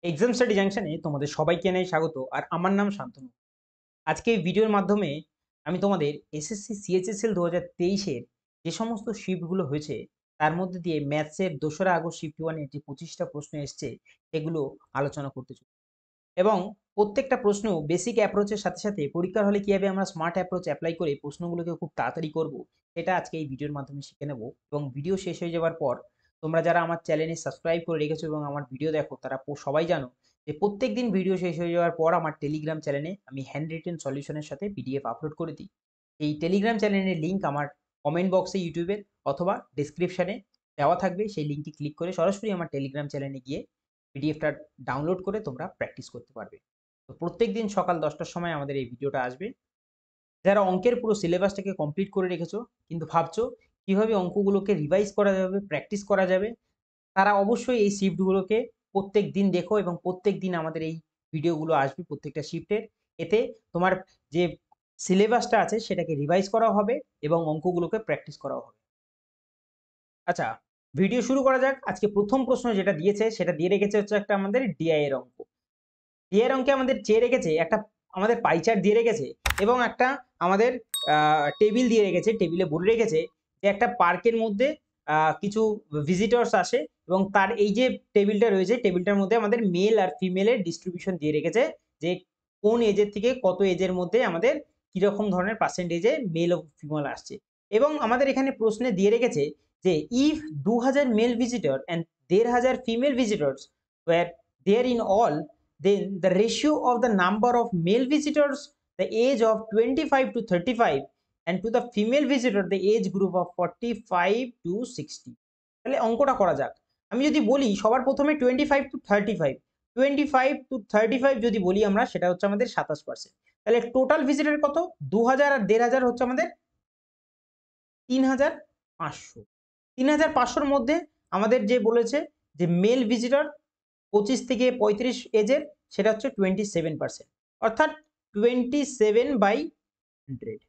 Exam study জাংশনে তোমাদের সবাইকে জানাই স্বাগত। আর আমার নাম শান্তনু। আজকে এই ভিডিওর মাধ্যমে আমি তোমাদের এসএসসি সিএইচএসএল 2023-এর যে সমস্ত শিফটগুলো হয়েছে তার মধ্যে দিয়ে ম্যাথসের 2রা আগস্ট শিফট 1-এর যে 25টা প্রশ্ন এসছে সেগুলো আলোচনা করতে চলেছি। এবং প্রত্যেকটা প্রশ্ন বেসিক অ্যাপ্রোচের সাথে সাথে পরীক্ষার হলে কিভাবে আমরা স্মার্ট অ্যাপ্রোচ অ্যাপ্লাই করে প্রশ্নগুলোকে খুব তাড়াতাড়ি করব সেটা আজকে এই ভিডিওর মাধ্যমে শিখে নেব। এবং ভিডিও শেষ হয়ে যাওয়ার পর তোমরা যারা আমার চ্যানেলে সাবস্ক্রাইব করে রেখেছো এবং আমার ভিডিও দেখো তারা সবাই জানো যে প্রত্যেকদিন ভিডিও শেষ হয়ে যাওয়ার পর আমার টেলিগ্রাম চ্যানেলে আমি হ্যান্ড রিটেন সলিউশনের সাথে পিডিএফ আপলোড করে দিই। এই টেলিগ্রাম চ্যানেলের লিঙ্ক আমার কমেন্ট বক্সে ইউটিউবের অথবা ডিসক্রিপশানে দেওয়া থাকবে। সেই লিঙ্কটি ক্লিক করে সরাসরি আমার টেলিগ্রাম চ্যানেলে গিয়ে পিডিএফটা ডাউনলোড করে তোমরা প্র্যাকটিস করতে পারবে। তো প্রত্যেকদিন সকাল 10টার সময় আমাদের এই ভিডিওটা আসবে। যারা অঙ্কের পুরো সিলেবাসটাকে কমপ্লিট করে রেখেছো কিন্তু ভাবছো কিভাবে অঙ্কগুলোকে রিভাইজ করা যাবে, প্র্যাকটিস করা যাবে, তারা অবশ্যই এই শিফটগুলোকে প্রত্যেক দিন দেখো এবং প্রত্যেক দিন আমাদের এই ভিডিওগুলো আসবে প্রত্যেকটা শিফটের। এতে তোমার যে সিলেবাসটা আছে সেটাকে রিভাইজ করা হবে এবং অঙ্কগুলোকে প্র্যাকটিস করাও হবে। আচ্ছা, ভিডিও শুরু করা যাক। আজকে প্রথম প্রশ্ন যেটা দিয়েছে সেটা দিয়ে রেখেছে হচ্ছে একটা আমাদের ডিআই এর অঙ্ক। ডিআই এর অঙ্কে আমাদের চেয়ে রেখেছে একটা আমাদের পাই চার্ট দিয়ে রেখেছে এবং একটা আমাদের টেবিল দিয়ে রেখেছে। টেবিলে বলে রেখেছে যে একটা পার্কের মধ্যে কিছু ভিজিটর্স আসে এবং তার এই যে টেবিলটা রয়েছে টেবিলটার মধ্যে আমাদের মেল আর ফিমেলের ডিস্ট্রিবিউশন দিয়ে রেখেছে যে কোন এজের থেকে কত এজের মধ্যে আমাদের কিরকম ধরনের পার্সেন্টেজে মেল ও ফিমেল আসছে। এবং আমাদের এখানে প্রশ্নে দিয়ে রেখেছে যে if 2000 male visitor and 1500 female visitors were there in all, then the ratio of the number of male visitors the age of 25 to 35 and to the female visitor the age group of 45 to 60। তাহলে অঙ্কটা করা যাক। আমি যদি বলি সবার প্রথমে 25 to 35, 25 to 35 যদি বলি আমরা সেটা হচ্ছে আমাদের 27%। তাহলে টোটাল ভিজিটর কত? 2000 আর 1500 হচ্ছে আমাদের 3500। 3500-র মধ্যে আমাদের যে বলেছে যে মেল ভিজিটর 25 থেকে 35 এজের সেটা হচ্ছে 27%, অর্থাৎ 27/100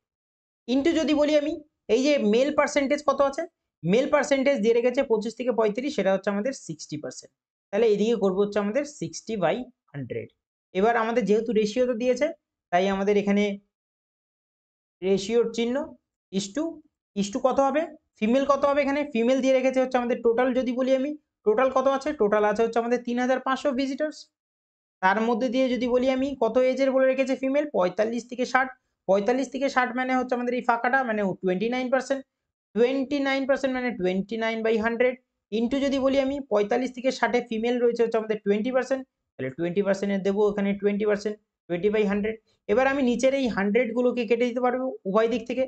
ইন্টু যদি বলি আমি এই যে মেল পার্সেন্টেজ কত আছে, মেল পার্সেন্টেজ দিয়ে রেখেছে 25 থেকে 35 সেটা হচ্ছে আমাদের 60%। তাহলে এদিকে করবো হচ্ছে আমাদের 60/100। এবার আমাদের যেহেতু রেশিওতে দিয়েছে তাই আমাদের এখানে রেশিওর চিহ্ন ইস টু কত হবে, ফিমেল কত হবে, এখানে ফিমেল দিয়ে রেখেছে হচ্ছে আমাদের টোটাল। যদি বলি আমি টোটাল কত আছে, টোটাল আছে হচ্ছে আমাদের 3500 ভিজিটার্স। তার মধ্যে দিয়ে যদি বলি আমি কত এজের বলে রেখেছে ফিমেল 45 থেকে 60, 45 থেকে 60 মানে হচ্ছে আমাদের এই ফাঁকাটা মানে 29%, 29% মানে 29/100 ইন্টু যদি বলি আমি 45 থেকে 60 ফিমেল রয়েছে হচ্ছে আমাদের 20%, তাহলে 20% দেবো এখানে 20%, 20/100। এবার আমি নিচের এই 100 গুলোকে কেটে দিতে পারবো উভয় দিক থেকে,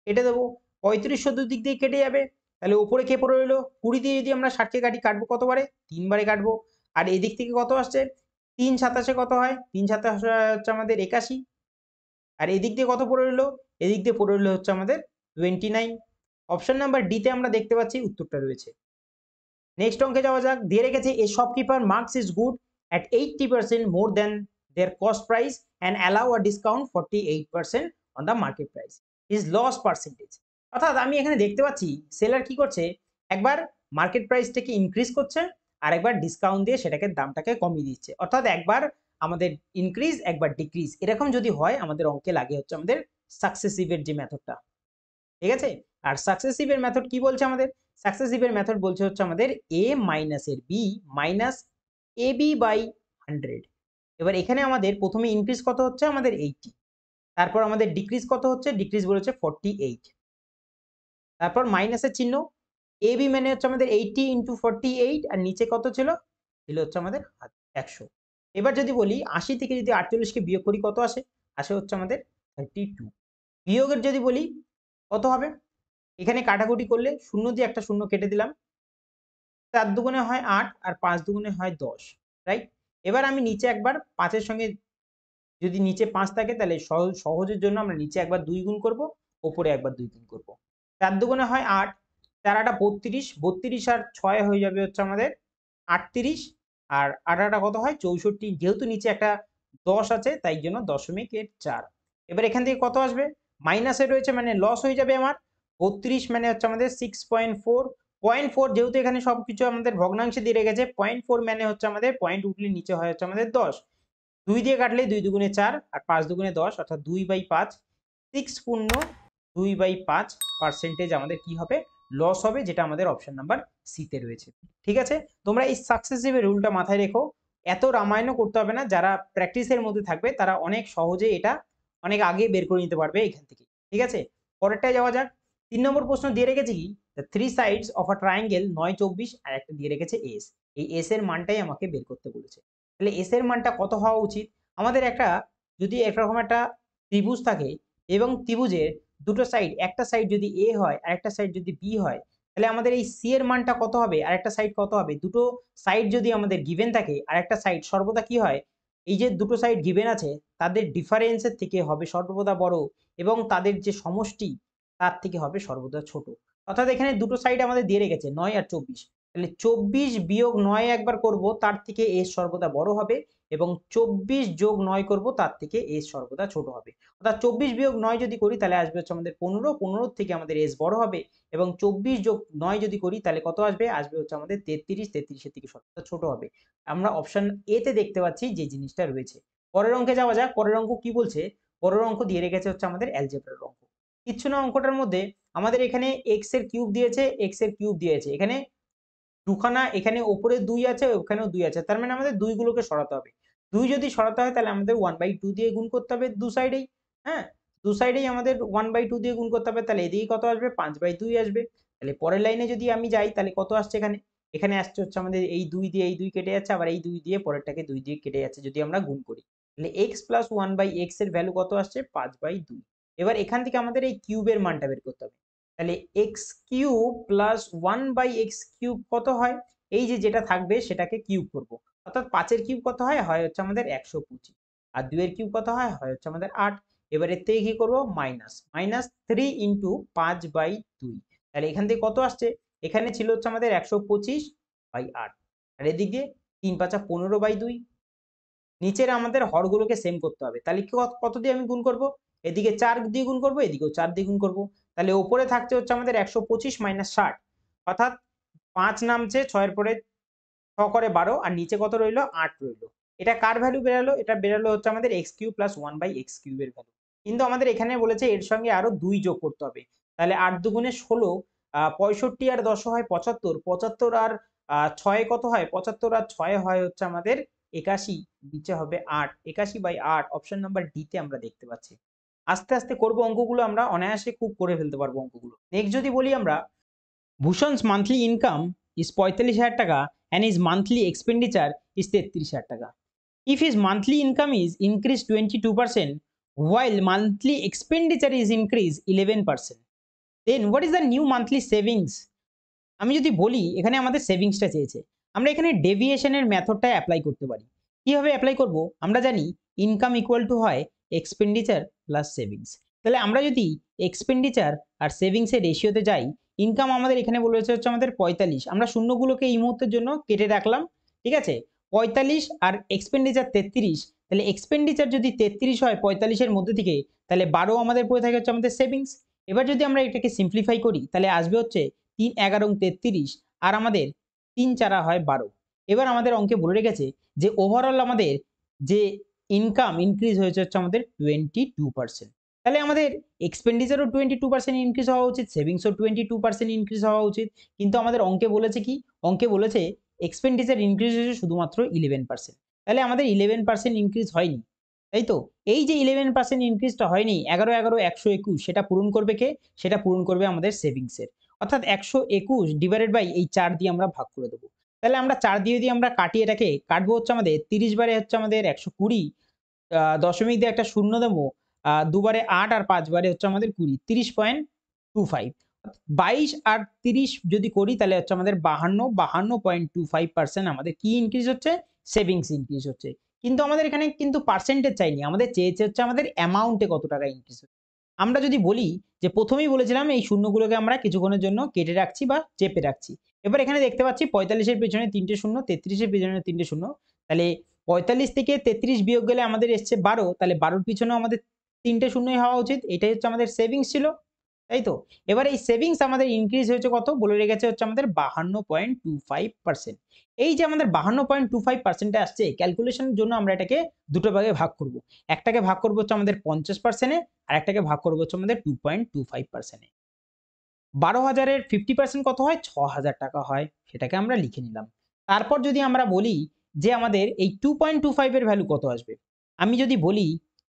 কেটে দেবো। 3500 দুদিক দিয়ে কেটে যাবে, তাহলে উপরে কে পড়ে রইলো 20 দিয়ে যদি আমরা 60 কে কাটি, কাটবো কতবারে 3 বারে কাটবো। আর এদিক থেকে কত আসছে 3 27 কত হয়, 3 27 হচ্ছে আমাদের 81। আর এদিক দিয়ে কত পড়ে রইলো, এদিক দিয়ে পড়ে রইলো হচ্ছে আমাদের 29। অপশন নাম্বার ডি তে আমরা দেখতে পাচ্ছি উত্তরটা রয়েছে। নেক্সট অঙ্কে যাওয়া যাক। দিয়ে রেখেছে a shopkeeper marks his good at 80% more than their cost price and allow a discount 48% on the market price is loss percentage. অর্থাৎ আমি এখানে দেখতে পাচ্ছি সেলার কি করছে, একবার মার্কেট প্রাইসটাকে ইনক্রিজ করছে আর একবার ডিসকাউন্ট দিয়ে সেটাকে দামটাকে কমিয়ে দিচ্ছে। অর্থাৎ একবার আমাদের ইনক্রিজ একবার ডিক্রিজ এরকম যদি হয় আমাদের অঙ্কে লাগে হচ্ছে আমাদের সাকসেসিভের যে মেথডটা। ঠিক আছে, আর সাকসেসিভের মেথড কি বলছে আমাদের, সাকসেসিভের মেথড বলছে হচ্ছে আমাদের a মাইনাসের b মাইনাস ab/100। এবার এখানে আমাদের প্রথমে ইনক্রিজ কত হচ্ছে আমাদের 80, তারপর আমাদের ডিক্রিজ কত হচ্ছে, ডিক্রিজ বলেছে 48, তারপর মাইনাসের চিহ্ন, ab মানে হচ্ছে আমাদের 80 ইন্টু 48 আর নিচে কত ছিল, ছিল হচ্ছে আমাদের 100। এবার যদি বলি 80 থেকে যদি 48কে বিয়োগ করি কত আসে, আসে হচ্ছে আমাদের 32। বিয়োগের যদি বলি কত হবে, এখানে কাটাকুটি করলে শূন্য দিয়ে একটা শূন্য কেটে দিলাম, 4 দুগুণে হয় 8 আর 5 দুগুণে হয় 10, রাইট। এবার আমি নিচে একবার 5-এর সঙ্গে যদি নিচে 5 থাকে তাহলে সহজের জন্য আমরা নিচে একবার 2 গুণ করব, ওপরে একবার 2 গুণ করব। 4 দুগুণে হয় 8, 4 8 32, 32 আর 6 হয়ে যাবে হচ্ছে আমাদের 38 আর 8 8 কত হয় 64। যেহেতু নিচে একটা 10 আছে তাই জন্য 0.4। এবার এখান থেকে কত আসবে, মাইনাসে রয়েছে মানে লস হয়ে যাবে আমার 32 মানে হচ্ছে আমাদের 6.4, 0.4 যেহেতু এখানে সবকিছু আমাদের ভগ্নাংশে দিয়ে রেখেছে, 0.4 মানে হচ্ছে আমাদের পয়েন্ট উঠলে নিচে হয় হচ্ছে আমাদের 10। 2 দিয়ে কাটলে 2 দুগুণে 4 আর 5 দুগুণে 10 অর্থাৎ 2/5। 6.2/5% আমাদের কি হবে, লস হবে, যেটা আমাদের অপশন নাম্বার সি তে রয়েছে। ঠিক আছে, তোমরা এই সাকসেসিভ রুলটা মাথায় রেখো। এত রামায়ণও করতে হবে না, যারা প্র্যাকটিসের মধ্যে থাকবে তারা অনেক সহজে এটা অনেক আগে বের করে নিতে পারবে এখান থেকে। ঠিক আছে, পরেরটায় যাওয়া যাক। 3 নম্বর প্রশ্ন দিয়ে রেখেছি কি, the three sides of a triangle 9, 24 আর একটা দিয়ে রেখেছে এস। এই এস এর মানটাই আমাকে বের করতে বলেছে। তাহলে এস এর মানটা কত হওয়া উচিত? আমাদের একটা যদি একরকম একটা ত্রিভুজ থাকে এবং ত্রিভুজের দুটো সাইড, একটা সাইড যদি এ হয় আর একটা সাইড যদি বি হয়, তাহলে আমাদের এই সি এর মানটা কত হবে আর একটা সাইড কত হবে? দুটো সাইড যদি আমাদের গিভেন থাকে আর একটা সাইড সর্বদা কি হয়, এই যে দুটো সাইড গিভেন আছে তাদের ডিফারেন্সের থেকে হবে সর্বদা বড় এবং তাদের যে সমষ্টি তার থেকে হবে সর্বদা ছোট। অর্থাৎ এখানে দুটো সাইড আমাদের দিয়ে রেখেছে 9 আর 24, তাহলে 24 বিয়োগ 9 একবার করব, তার থেকে এস সর্বদা বড় হবে এবং 24 যোগ 9 করব, তার থেকে এস সর্বদা ছোট হবে। অর্থাৎ 24 বিয়োগ 9 যদি করি তাহলে আসবে হচ্ছে আমাদের 15, 15 থেকে আমাদের এস বড় হবে এবং 24 যোগ 9 যদি করি তাহলে কত আসবে, আসবে হচ্ছে আমাদের 33, 33 এর থেকে সর্বদা ছোট হবে। আমরা অপশন এ তে দেখতে পাচ্ছি যে জিনিসটা রয়েছে। পরের অঙ্কে যাওয়া যাক। পরের অঙ্ক কি বলছে? পরের অঙ্ক দিয়ে রেখেছে হচ্ছে আমাদের অ্যালজেব্রার অঙ্ক। কিচ্ছু না, অঙ্কটার মধ্যে আমাদের এখানে এক্স এর কিউব দিয়েছে, এক্স এর কিউব দিয়েছে, এখানে দুখানা, এখানে ওপরে 2 আছে, ওখানেও 2 আছে, তার মানে আমাদের 2 গুলোকে সরাতে হবে। 2 যদি সরাতে হয় তাহলে আমাদের 1/2 দিয়ে গুণ করতে হবে দু সাইডেই। হ্যাঁ, দু সাইডেই আমাদের 1/2 দিয়ে গুণ করতে হবে, তাহলে এদিকে কত আসবে? 5/2 আসবে। তাহলে পরের লাইনে যদি আমি যাই তাহলে কত আসছে এখানে? এখানে আসছে হচ্ছে আমাদের এই 2 দিয়ে এই 2 কেটে যাচ্ছে, আবার এই 2 দিয়ে পরেরটাকে 2 দিয়ে কেটে যাচ্ছে যদি আমরা গুণ করি। তাহলে x প্লাস 1/x এর ভ্যালু কত আসছে? 5/2। এবার এখান থেকে আমাদের এই কিউবের মানটা বের করতে হবে। তাহলে এক্স কিউব প্লাস 1/এক্স কিউব কত হয়? এই যে যেটা থাকবে সেটাকে কিউব করব। অর্থাৎ 5 এর কিউব কত হয়? হয় হচ্ছে আমাদের 125। আর 2 এর কিউব কত হয়? হয় হচ্ছে আমাদের 8। এবার এর থেকে কি করব? Minus 3 into 5/2। তাহলে এখান থেকে কত আসছে? এখানে ছিল হচ্ছে আমাদের 125/8 আর এদিকে 3 5 15/2। নিচের আমাদের হরগুলোকে সেম করতে হবে। তাহলে কত দিয়ে আমি গুণ করব? এদিকে 4 দিয়ে গুণ করব, এদিকেও 4 দিয়ে গুণ করব। তাহলে উপরে থাকছে হচ্ছে আমাদের 125 মাইনাস 60, অর্থাৎ 5 নামছে, 6 এর পরে 6 করে 12 আর নিচে কত রইলো? 8 রইলো। এটা কার ভ্যালু বেরালো? এটা বেরালো হচ্ছে আমাদের x কিউব প্লাস 1/x কিউবের ভ্যালু। কিন্তু আমাদের এখানে বলেছে এর সঙ্গে আরো 2 যোগ করতে হবে। তাহলে 8 দুগুণে 16, 65 আর 10 হয় 75, 75 আর 6 কত হয়? 75 আর 6 হয় হচ্ছে আমাদের 81, নিচে হবে 8, 81/8 অপশন নাম্বার ডি তে আমরা দেখতে পাচ্ছি। আস্তে আস্তে করব অঙ্কগুলো, আমরা অনায়াসে খুব করে ফেলতে পারবো অঙ্কগুলো। নেক্সট যদি বলি আমরা, ভূষণস মান্থলি ইনকাম ইজ 45,000 টাকা and his monthly expenditure is 33,000 টাকা. If his monthly income is increased 22% while monthly expenditure is increased 11%, then what is the new monthly savings? আমি যদি বলি এখানে আমাদের সেভিংসটা চেয়েছে, আমরা এখানে ডেভিয়েশনের মেথডটা অ্যাপ্লাই করতে পারি। কিভাবে অ্যাপ্লাই করব? আমরা জানি ইনকাম ইকুয়াল টু হয় এক্সপেন্ডিচার প্লাস সেভিংস। তাহলে আমরা যদি এক্সপেন্ডিচার আর সেভিংসের রেশিওতে যাই, ইনকাম আমাদের এখানে বলেছে হচ্ছে আমাদের 45, আমরা শূন্যগুলোকে এই মুহূর্তের জন্য কেটে রাখলাম। ঠিক আছে, 45 আর এক্সপেন্ডিচার 33, তাহলে এক্সপেন্ডিচার যদি 33 হয় 45-এর মধ্যে থেকে, তাহলে 12 আমাদের পড়ে থাকে হচ্ছে আমাদের সেভিংস। এবার যদি আমরা এটাকে সিম্পলিফাই করি তাহলে আসবে হচ্ছে 3 11 33 আর আমাদের 3 4 হয় 12। এবার আমাদের অঙ্কে বলে রেখেছে যে ওভারঅল আমাদের যে ইনকাম ইনক্রিজ হয়েছে হচ্ছে আমাদের 22%। তাহলে আমাদের এক্সপেন্ডিচারও 22% ইনক্রিজ হওয়া উচিত, সেভিংসও 22% ইনক্রিজ হওয়া উচিত। কিন্তু আমাদের অঙ্কে বলেছে কি? অঙ্কে বলেছে এক্সপেন্ডিচার ইনক্রিজ হয়েছে শুধুমাত্র 11%। তাহলে আমাদের 11% ইনক্রিজ হয়নি, তাই তো? এই যে 11% ইনক্রিজটা হয়নি, 11 11 121, সেটা পূরণ করবে কে? সেটা পূরণ করবে আমাদের সেভিংসের। অর্থাৎ 121 ডিভাইডেড বাই এই 4 দিয়ে আমরা ভাগ করে দেবো। তাহলে আমরা 4 দিয়ে যদি আমরা কাটি, এটাকে কাটবো হচ্ছে আমাদের 30 বারে হচ্ছে আমাদের 120, দশমিক দিয়ে একটা শূন্য দেবো, 2 বারে 8 আর 5 বারে হচ্ছে আমাদের 20, 30.25। 22 আর 30 যদি করি তাহলে হচ্ছে আমাদের 52.25% আমাদের কি ইনক্রিজ হচ্ছে? সেভিংস ইনক্রিজ হচ্ছে। কিন্তু আমাদের এখানে কিন্তু পার্সেন্টেজ চাইনি, আমাদের চেয়েছে হচ্ছে আমাদের অ্যামাউন্টে কত টাকা ইনক্রিজ হচ্ছে। আমরা যদি বলি যে প্রথমেই বলেছিলাম এই শূন্যগুলোকে আমরা কিছুক্ষণের জন্য কেটে রাখছি বা চেপে রাখছি। এবার এখানে দেখতে পাচ্ছি 45 এর পেছনে 3টে শূন্য, 33 এর পেছনে 3টে শূন্য। তাহলে 45 থেকে 33 বিয়োগ গেলে আমাদের এসছে 12, তাহলে 12 এর পিছনেও আমাদের 3টে শূন্যই হওয়া উচিত। এটাই হচ্ছে আমাদের সেভিংস ছিল। তাই তো? এবার এই সেভিংস আমাদের ইনক্রিজ হয়েছে কত? বলে রেখেছে হচ্ছে আমাদের 52.25%। এই যে আমাদের 52.25% এ আসছে, ক্যালকুলেশনের জন্য আমরা এটাকে দুটো ভাগে ভাগ করব। একটাকে ভাগ করব হচ্ছে আমাদের 50% এ, আরেকটাকে ভাগ করব হচ্ছে আমাদের 2.25% এ। 12,000 এর 50% কত হয়? 6,000 টাকা হয়। সেটাকে আমরা লিখে নিলাম। তারপর যদি আমরা বলি যে আমাদের এই 2.25 এর ভ্যালু কত আসবে? আমি যদি বলি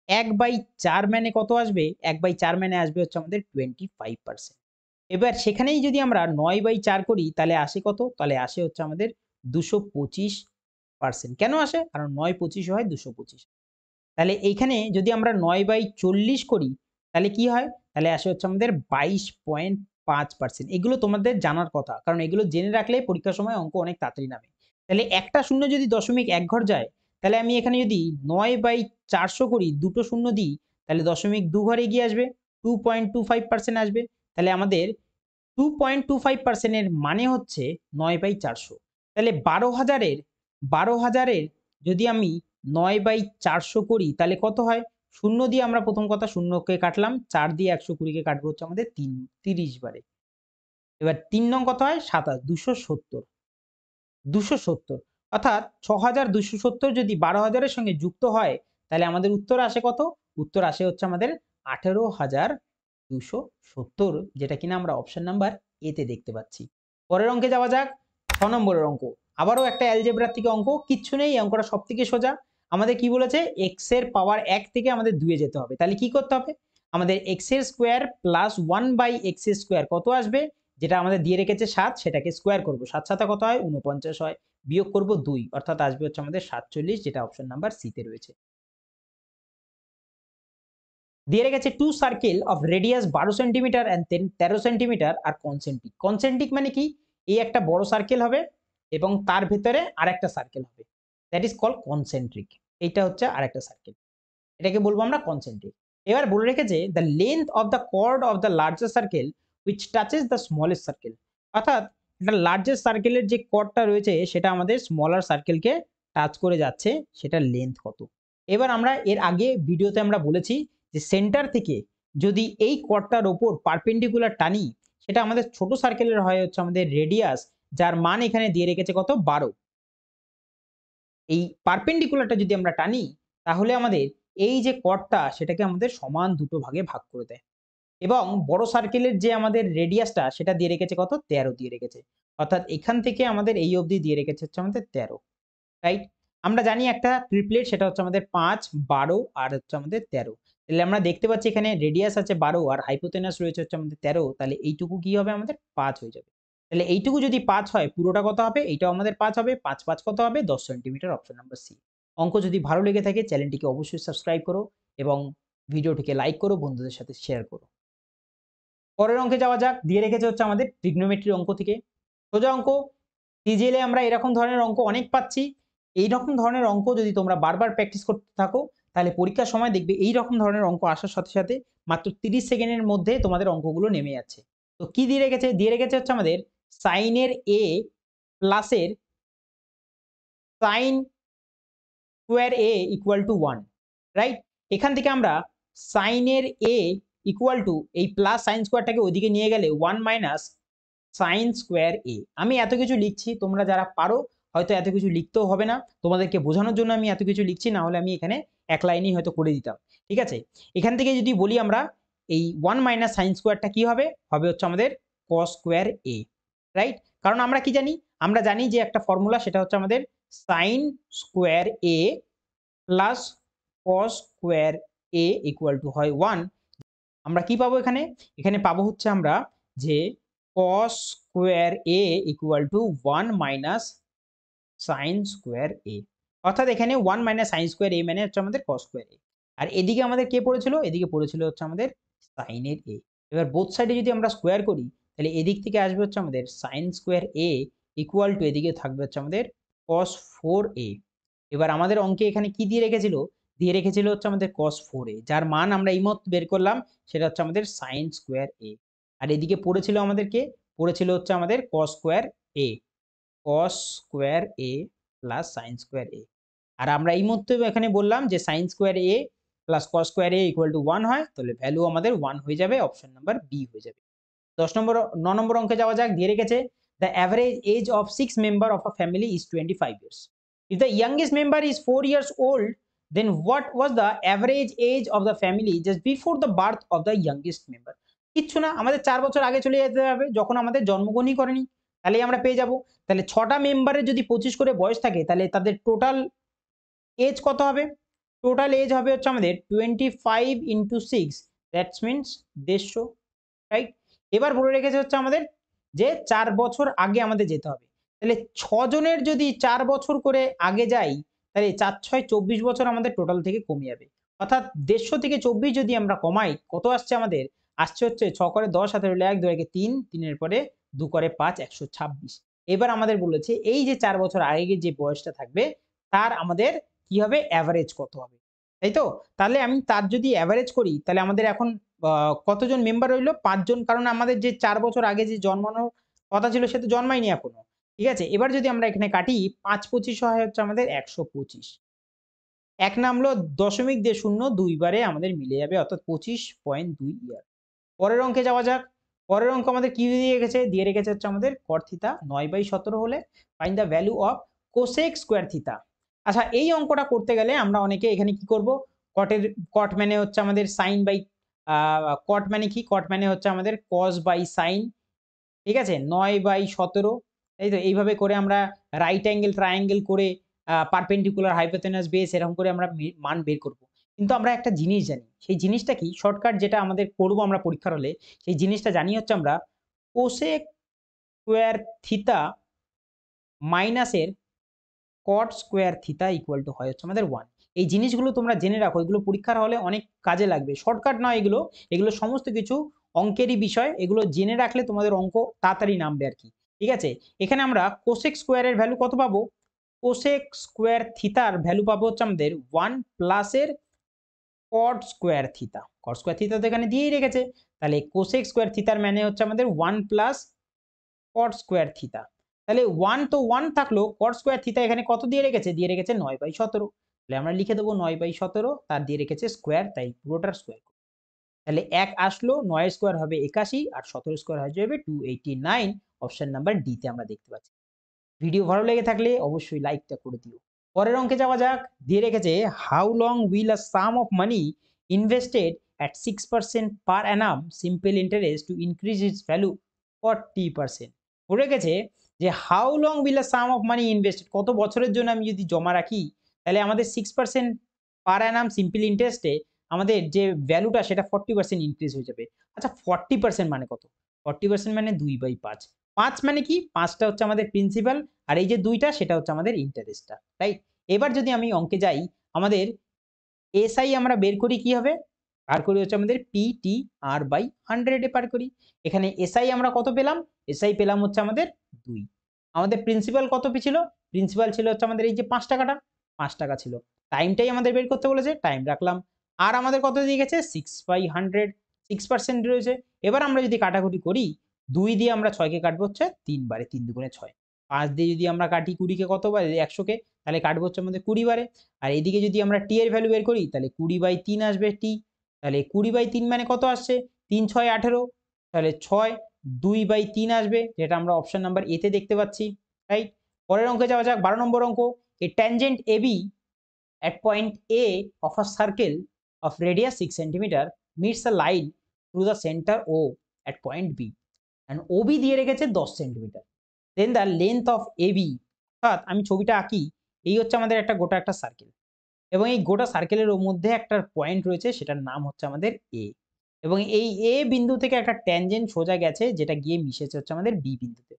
1/4 মানে কত আসবে? 1/4 মানে আসবে হচ্ছে আমাদের 25%। এবার সেখানেই যদি আমরা 9/4 করি তাহলে আসে কত? তাহলে আসে হচ্ছে আমাদের 225%। কেন আসে? কারণ 9 25 হয় 225। তাহলে এইখানে যদি আমরা 9/40 করি তাহলে কি হয়? তাহলে আসে হচ্ছে আমাদের 22.5%। এগুলো তোমাদের জানার কথা। কারণ এগুলো জেনে রাখলে পরীক্ষার সময় অঙ্ক অনেক তাড়াতাড়ি নামে। তাহলে একটা শূন্য যদি দশমিক এক ঘর যায়, তাহলে আমি এখানে যদি 9/400 করি, দুটো শূন্য দিই, তাহলে দশমিক ২ ঘর এগিয়ে আসবে। 2.25% আসবে। তাহলে আমাদের 2.25% এর মানে হচ্ছে 9/400। তাহলে 12,000 এর যদি আমি 9/400 করি তাহলে কত হয়? শূন্য দিয়ে আমরা প্রথম কথা শূন্যকে কাটলাম, ৪ দিয়ে ১২০ কে কাটবো হচ্ছে আমাদের ৩০ বারে। এবার ৩ নং কত হয়? ২৭, ২৭০। ২৭০ অর্থাৎ ৬,২৭০ যদি ১২,০০০ এর সঙ্গে যুক্ত হয় তাহলে আমাদের উত্তর আসে কত? উত্তর আসে হচ্ছে আমাদের ১৮,২৭০, যেটা কিনা আমরা অপশন নাম্বার এ তে দেখতে পাচ্ছি। পরের অঙ্কে যাওয়া যাক। ৬ নম্বরের অঙ্ক। আবারও একটা অ্যালজেব্রার থেকে অঙ্ক। কিচ্ছু নেই, এই অঙ্কটা সবথেকে সোজা। আমাদের কি বলেছে? x এর পাওয়ার ১ থেকে আমাদের ২ এ যেতে হবে। তাহলে কি করতে হবে? আমাদের x এর স্কয়ার প্লাস 1/x এর স্কয়ার কত আসবে? যেটা আমাদের দিয়ে রেখেছে ৭, সেটাকে স্কয়ার করব। ৭ ৭ কত হয়? ৪৯ হয়। বিয়োগ করব ২, অর্থাৎ আসবে হচ্ছে আমাদের ৪৭, যেটা অপশন নাম্বার সি তে রয়েছে। দিয়ে রেখেছে two circle of radius ১২ centimetre and ১৩ centimetre are concentric. Concentric মানে কি? এই একটা বড় সার্কেল হবে এবং তার ভেতরে আরেকটা সার্কেল হবে। That is called concentric. এইটা হচ্ছে আরেকটা সার্কেল। এটাকে বলবো আমরা কনসেন্ট্রিক। এবার বলে রেখেছে the length of the chord of the largest circle which touches the smallest circle. অর্থাৎ এটা লার্জেস্ট সার্কেলের যে কর্ডটা রয়েছে সেটা আমাদের স্মলার সার্কেলকে টাচ করে যাচ্ছে, সেটার লেন্থ কত? এবার আমরা এর আগে ভিডিওতে আমরা বলেছি যে সেন্টার থেকে যদি এই কর্ডটার ওপর পারপেন্ডিকুলার টানি, সেটা আমাদের ছোট সার্কেলের হয় হচ্ছে আমাদের রেডিয়াস, যার মান এখানে দিয়ে রেখেছে কত? ১২। এই পারপেন্ডিকুলারটা যদি আমরা টানি তাহলে আমাদের এই যে কর্ডটা সেটাকে আমাদের সমান দুটো ভাগে ভাগ করে দেয় এবং বড় সার্কেলের যে আমাদের রেডিয়াসটা সেটা দিয়ে রেখেছে কত? ১৩ দিয়ে রেখেছে। অর্থাৎ এখান থেকে আমাদের এই অবধি দিয়ে রেখেছে হচ্ছে আমাদের ১৩, রাইট? আমরা জানি একটা ট্রিপলেট, সেটা হচ্ছে আমাদের ৫, ১২ আর হচ্ছে আমাদের ১৩। তাহলে আমরা দেখতে পাচ্ছি এখানে রেডিয়াস আছে ১২ আর হাইপোটেনাস রয়েছে হচ্ছে আমাদের ১৩। তাহলে এইটুকু কি হবে? আমাদের ৫ হয়ে যাবে। তাহলে এইটুকু যদি ৫ হয়, পুরোটা কত হবে? এইটাও আমাদের ৫ হবে। ৫ ৫ কত হবে? ১০ সেন্টিমিটার, অপশন নাম্বার সি। অঙ্ক যদি ভালো লেগে থাকে চ্যানেলটিকে অবশ্যই সাবস্ক্রাইব করো এবং ভিডিওটিকে লাইক করো, বন্ধুদের সাথে শেয়ার করো। পরের অঙ্কে যাওয়া যাক। দিয়ে রেখেছে হচ্ছে আমাদের ট্রিগনোমেট্রি অঙ্ক থেকে। সোজা অঙ্ক। সিজিএলে আমরা এরকম ধরনের অঙ্ক অনেক পাচ্ছি। এইরকম ধরনের অঙ্ক যদি তোমরা বারবার প্র্যাকটিস করতে থাকো তাহলে পরীক্ষার সময় দেখবে এইরকম ধরনের অঙ্ক আসার সাথে সাথে মাত্র ৩০ সেকেন্ডের মধ্যে তোমাদের অঙ্কগুলো নেমে যাচ্ছে। তো কি দিয়ে রেখেছে? দিয়ে রেখেছে হচ্ছে আমাদের সাইনের এ প্লাসের sine square A equal to 1, right? এখান থেকে আমরা সাইনের এ ইকুয়াল টু এই প্লাস সাইন স্কোয়ারটাকে ওইদিকে নিয়ে গেলে 1 মাইনাস সাইন স্কোয়ার এ। আমি এত কিছু লিখছি, তোমরা যারা পারো হয়তো এত কিছু লিখতেও হবে না, তোমাদেরকে বোঝানোর জন্য আমি এত কিছু লিখছি, না হলে আমি এখানে এক লাইনেই হয়তো করে দিতাম। ঠিক আছে? এখান থেকে যদি বলি আমরা এই 1 মাইনাস সাইন স্কোয়ারটা কি হবে? হবে হচ্ছে আমাদের কস স্কোয়ার এ, রাইট? কারণ আমরা কি জানি? আমরা জানি যে একটা ফর্মুলা, সেটা হচ্ছে আমাদের sine square A plus cos square A equal to হয় 1। আমরা কি পাবো এখানে? এখানে পাবো হচ্ছে আমরা যে cos square a equal to 1 minus sine square a। অর্থাৎ এখানে 1 মাইনাস সাইন স্কোয়ার a মানে হচ্ছে আমাদের cos স্কোয়ার a। আর এদিকে আমাদের কে পড়েছিল? এদিকে পড়েছিল হচ্ছে আমাদের সাইনের a। এবার বোথ সাইডে যদি আমরা স্কোয়ার করি তাহলে এদিক থেকে আসবে হচ্ছে আমাদের sine square a equal to এদিকে থাকবে হচ্ছে আমাদের cos 4a। এবার আমাদের অঙ্কে এখানে কি দিয়ে রেখেছিল? দিয়ে রেখেছিল হচ্ছে আমাদের cos 4a, যার মান আমরা এইমাত্র বের করলাম, সেটা হচ্ছে আমাদের সাইন স্কোয়ার a। আর এদিকে পড়েছিল আমাদেরকে, পড়েছিল হচ্ছে আমাদের cos square a, cos square a plus sine square a। আর আমরা এইমাত্র এখানে বললাম যে sine square a plus cos square A equal to 1 হয়, তাহলে ভ্যালু আমাদের 1 হয়ে যাবে, অপশন নাম্বার বি হয়ে যাবে। 9 নম্বর অঙ্কে যাওয়া যাক। দিয়ে রেখেছে the average age of 6 member of a family is 25 years. If the youngest member is 4 years old, then what was the average age of the family just before the birth of the youngest member? কিচ্ছু না, আমাদের 4 বছর আগে চলে যেতে হবে, যখন আমাদের জন্মগ্রহণই করেনি, তাহলেই আমরা পেয়ে যাব। তাহলে 6টা মেম্বারের যদি 25 করে বয়স থাকে, তাহলে তাদের টোটাল এজ কত হবে? টোটাল এজ হবে হচ্ছে আমাদের 25 ইন্টু 6, দ্যাটস মিনস 150, রাইট? এবার বলে রেখেছে হচ্ছে আমাদের যে 4 বছর আগে আমাদের যেতে হবে। তাহলে 6 জনের যদি 4 বছর করে আগে যাই, তাহলে 4 6 24 বছর আমাদের টোটাল থেকে কমে যাবে। অর্থাৎ 150 থেকে 24 যদি আমরা কমাই, কত আসছে আমাদের? আসছে হচ্ছে 6 করে 10, 7 হলো 1, 2 একে 3, 3 এর পরে 2 করে 5, 126। এবার আমাদের বলেছে এই যে 4 বছর আগে যে বয়সটা থাকবে, তার আমাদের কি হবে? এভারেজ কত হবে, তাই তো? তাহলে আমি তার যদি এভারেজ করি, তাহলে আমাদের এখন কতজন মেম্বার রইল? 5 জন। কারণ আমাদের যে 4 বছর আগে যে জন্মানোর কথা ছিল, সে তো জন্মায়নি এখনো। ঠিক আছে? এবার যদি আমরা এখানে কাটি, 5 25 হয় হচ্ছে আমাদের 125। 1 নামলো 0.02 2 বারে আমাদের মিলে যাবে, অর্থাৎ 25.2 ইয়ার। পরের অঙ্কে যাওয়া যাক। পরের অঙ্ক আমাদের কি দিয়ে রেখেছে? দিয়ে রেখেছে হচ্ছে আমাদের cot থিটা 9/17 হলে find the value of cosec square theta. আচ্ছা, এই অঙ্কটা করতে গেলে আমরা অনেকে এখানে কি করব? cot মানে হচ্ছে আমাদের sin বাই cot মানে কি? cot মানে হচ্ছে আমাদের cos বাই sin, ঠিক আছে? 9/17, তাই তো? এইভাবে করে আমরা রাইট অ্যাঙ্গেল ট্রায়াঙ্গেল করে পারপেন্ডিকুলার হাইপোটেনাস বেস এরকম করে আমরা মান বের করব। কিন্তু আমরা একটা জিনিস জানি। সেই জিনিসটা কি? শর্টকাট যেটা আমাদের করব আমরা পরীক্ষার হলে, সেই জিনিসটা জানি হচ্ছে আমরা কোসেক স্কয়ার থিটা মাইনাস এর cot square theta equal to হয় হচ্ছে আমাদের 1। এই জিনিসগুলো তোমরা জেনে রাখো, এগুলো পরীক্ষার হলে অনেক কাজে লাগবে। শর্টকাট নয় এগুলো, এগুলো সমস্ত কিছু অঙ্কেরই বিষয়। এগুলো জেনে রাখলে তোমাদের অঙ্ক তাড়াতাড়ি নামবে আরকি। ঠিক আছে? এখানে আমরা কোসেক স্কয়ারের ভ্যালু কত পাবো? কোসেক স্কয়ার থিটার ভ্যালু পাবো হচ্ছে আমাদের 1 প্লাস এর cot square theta. cot square theta তো এখানে দিয়েই রেখেছে। তাহলে কোসেক স্কয়ার থিটার মানে হচ্ছে আমাদের 1 প্লাস cot স্কয়ার থিটা। তাহলে 1 তো 1 থাকলো, cot স্কয়ার থিটা এখানে কত দিয়ে রেখেছে? দিয়ে রেখেছে 9/17। তাহলে আমরা লিখে দেব 9/17, তার দিয়ে রেখেছে স্কয়ার, তাই পুরোটার স্কয়ার। তাহলে 1 আসলো, 9 এর স্কয়ার হবে 81 আর 17 স্কয়ার হয়ে যাবে 289। অপশন নাম্বার ডি তে আমরা দেখতে পাচ্ছি। ভিডিও ভালো লেগে থাকলে অবশ্যই লাইকটা করে দিও। পরের অঙ্কে যাওয়া যাক। দিয়ে রেখেছে how long will a some of money invested at 6% per annum simple interest to increase its value 40%। বলে রেখেছে যে how long will a some of money invested, কত বছরের জন্য আমি যদি জমা রাখি, তাহলে আমাদের 6% পার অ্যানাম সিম্পল ইন্টারেস্টে আমাদের যে ভ্যালুটা সেটা 40% ইনক্রিজ হয়ে যাবে। আচ্ছা, 40% মানে কত? 40% মানে 2/5। 5 মানে কি? 5টা হচ্ছে আমাদের প্রিন্সিপাল, আর এই যে 2টা সেটা হচ্ছে আমাদের ইন্টারেস্টটা, রাইট? এবার যদি আমি অঙ্কে যাই, আমাদের এসআই আমরা বের করি কি হবে? বার করি হচ্ছে আমাদের PTR/100 এ পার করি। এখানে এসআই আমরা কত পেলাম? এসআই পেলাম হচ্ছে আমাদের 2। আমাদের প্রিন্সিপাল কত ছিল? প্রিন্সিপাল ছিল হচ্ছে আমাদের এই যে 5 টাকাটা, 5 টাকা ছিল। টাইমটাই আমাদের বের করতে বলেছে, টাইম রাখলাম। আর আমাদের কত দিয়ে গেছে? 6/100, 6% রয়েছে। এবার আমরা যদি কাটাকুটি করি, 2 দিয়ে আমরা 6 কে কাটবো হচ্ছে 3 বারে, 3 দুগুণে 6। 5 দিয়ে যদি আমরা কাটি 20 কে কত বারে? 100 কে, তাহলে কাটবো হচ্ছে আমাদের 20 বারে। আর এদিকে যদি আমরা টি এর ভ্যালু বের করি, তাহলে 20/3 আসবে টি। তাহলে 20/3 মানে কত আসছে? 3 6 18, তাহলে 6 2/3 আসবে, যেটা আমরা অপশন নাম্বার এ তে দেখতে পাচ্ছি, রাইট? পরের অঙ্কে যাওয়া যাক। 12 নম্বর অঙ্ক। এ tangent AB at point A of a circle of radius 6 centimeter meets a line through the center O at point B and OB দিয়ে রেখেছে 10 centimetre. Then the length of AB, অর্থাৎ আমি ছবিটা আঁকি, এই হচ্ছে আমাদের একটা গোটা একটা সার্কেল, এবং এই গোটা সার্কেলের মধ্যে একটা পয়েন্ট রয়েছে, সেটার নাম হচ্ছে আমাদের এ, এবং এই এ বিন্দু থেকে একটা ট্যানজেন্ট সোজা গেছে, যেটা গিয়ে মিশেছে হচ্ছে আমাদের বি বিন্দুতে,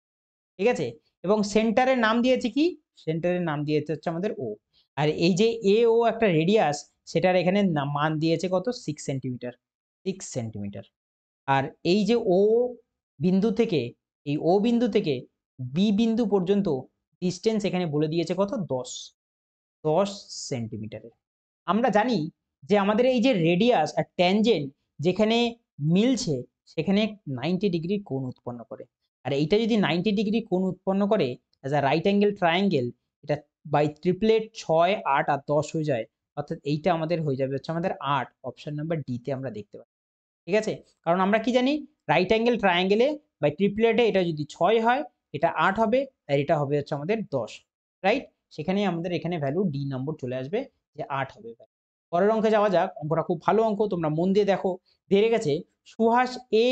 ঠিক আছে? এবং সেন্টারের নাম দিয়েছে কি? সেন্টারের নাম দিয়েছে হচ্ছে আমাদের ও। আর এই যে এ ও একটা রেডিয়াস, সেটার এখানে মান দিয়েছে কত? 6 সেন্টিমিটার, 6 সেন্টিমিটার। আর এই যে ও বিন্দু থেকে, এই ও বিন্দু থেকে বি বিন্দু পর্যন্ত ডিসটেন্স এখানে বলে দিয়েছে কত? 10 সেন্টিমিটারের। আমরা জানি যে আমাদের এই যে রেডিয়াস আর ট্যানজেন্ট যেখানে মিলছে, সেখানে 90 ডিগ্রি কোণ উৎপন্ন করে। আর এইটা যদি 90 ডিগ্রি কোণ উৎপন্ন করে as a right angle triangle, এটা বাই ট্রিপলেট 6 8 আর 10 হয়ে যায়, অর্থাৎ এইটা আমাদের হয়ে যাবে হচ্ছে আমাদের 8, অপশন নাম্বার ডিতে আমরা দেখতে পাই। ঠিক আছে? কারণ আমরা কি জানি রাইট অ্যাঙ্গেল ট্রায়াঙ্গেলে বা ট্রিপলেটে এটা যদি 6 হয়, এটা 8 হবে, আর এটা হবে হচ্ছে আমাদের 10, রাইট? সেখানেই আমাদের এখানে ভ্যালু ডি নম্বর চলে আসবে যে 8 হবে ভ্যালু। পরের অঙ্কে যাওয়া যাক। অঙ্কটা খুব ভালো অঙ্ক, তোমরা মন দিয়ে দেখো। দিয়ে রেখেছে সুহাস এ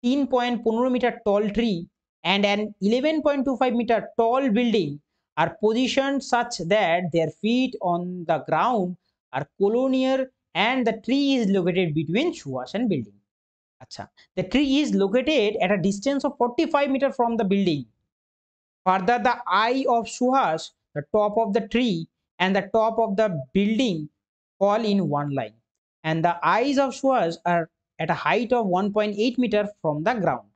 3.15 meter tall tree and an 11.25 meter tall building are positioned such that their feet on the ground are collinear and the tree is located between Suhas and building. Acha. The tree is located at a distance of 45 meters from the building. Further, the eye of Suhas, the top of the tree and the top of the building fall in one line. And the eyes of Suhas are at a height of 1.8 meter from the ground.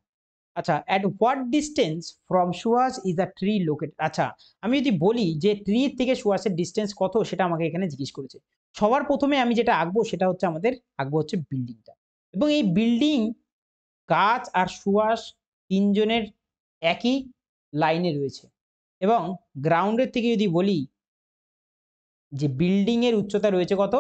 আচ্ছা, at what distance from Suhas is the tree located? আচ্ছা, আমি যদি বলি যে tree থেকে সুহাসের distance কত, সেটা আমাকে এখানে জিজ্ঞেস করেছে। সবার প্রথমে আমি যেটা আঁকবো সেটা হচ্ছে আমাদের আঁকবো হচ্ছে বিল্ডিংটা, এবং এই বিল্ডিং, গাছ আর সুহাস তিনজনের একই লাইনে রয়েছে, এবং গ্রাউন্ডের থেকে যদি বলি যে বিল্ডিং এর উচ্চতা রয়েছে কত,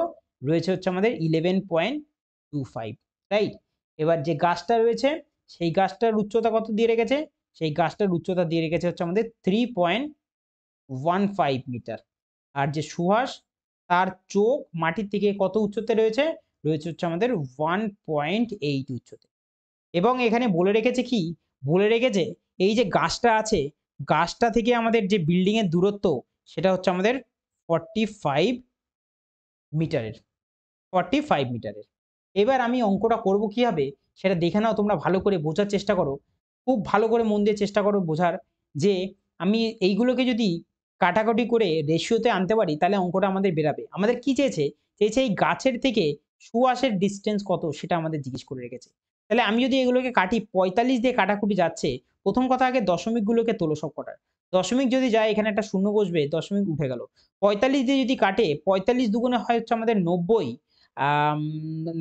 রয়েছে হচ্ছে আমাদের 11.25, রাইট? এবার যে গাছটা রয়েছে সেই গাছটার উচ্চতা কত দিয়ে রেখেছে, সেই গাছটার উচ্চতা দিয়ে রেখেছে হচ্ছে আমাদের 3.15 মিটার। আর যে সুহাস, তার চোখ মাটির থেকে কত উচ্চতে রয়েছে, রয়েছে হচ্ছে আমাদের 1.8 উচ্চতে। এবং এখানে বলে রেখেছে কি, বলে রেখেছে এই যে গাছটা আছে, গাছটা থেকে আমাদের যে বিল্ডিং এর দূরত্ব সেটা হচ্ছে আমাদের 45 মিটারের, 45 মিটারের। এবার আমি অঙ্কটা করব কিভাবে সেটা দেখে নাও, তোমরা ভালো করে বোঝার চেষ্টা করো, খুব ভালো করে মন দিয়ে চেষ্টা করো বোঝার, যে আমি এইগুলোকে যদি কাটাকাটি করে রেশিওতে আনতে পারি তাহলে অঙ্কটা আমাদের বেরাবে। আমাদের কি চেয়েছে, চেয়েছে এই গাছের থেকে সুয়াসের ডিস্টেন্স কত সেটা আমাদের জিজ্ঞেস করে রেখেছে। তাহলে আমি যদি এগুলোকে কাটি, 45 দিয়ে কাটাকুটি যাচ্ছে, প্রথম কথা আগে দশমিকগুলোকে তোলো সব কটার। দশমিক যদি যায় এখানে একটা শূন্য বসবে, দশমিক উঠে গেল। 45 দিয়ে যদি কাটে, 45 দুগুণে হয় হচ্ছে আমাদের 90,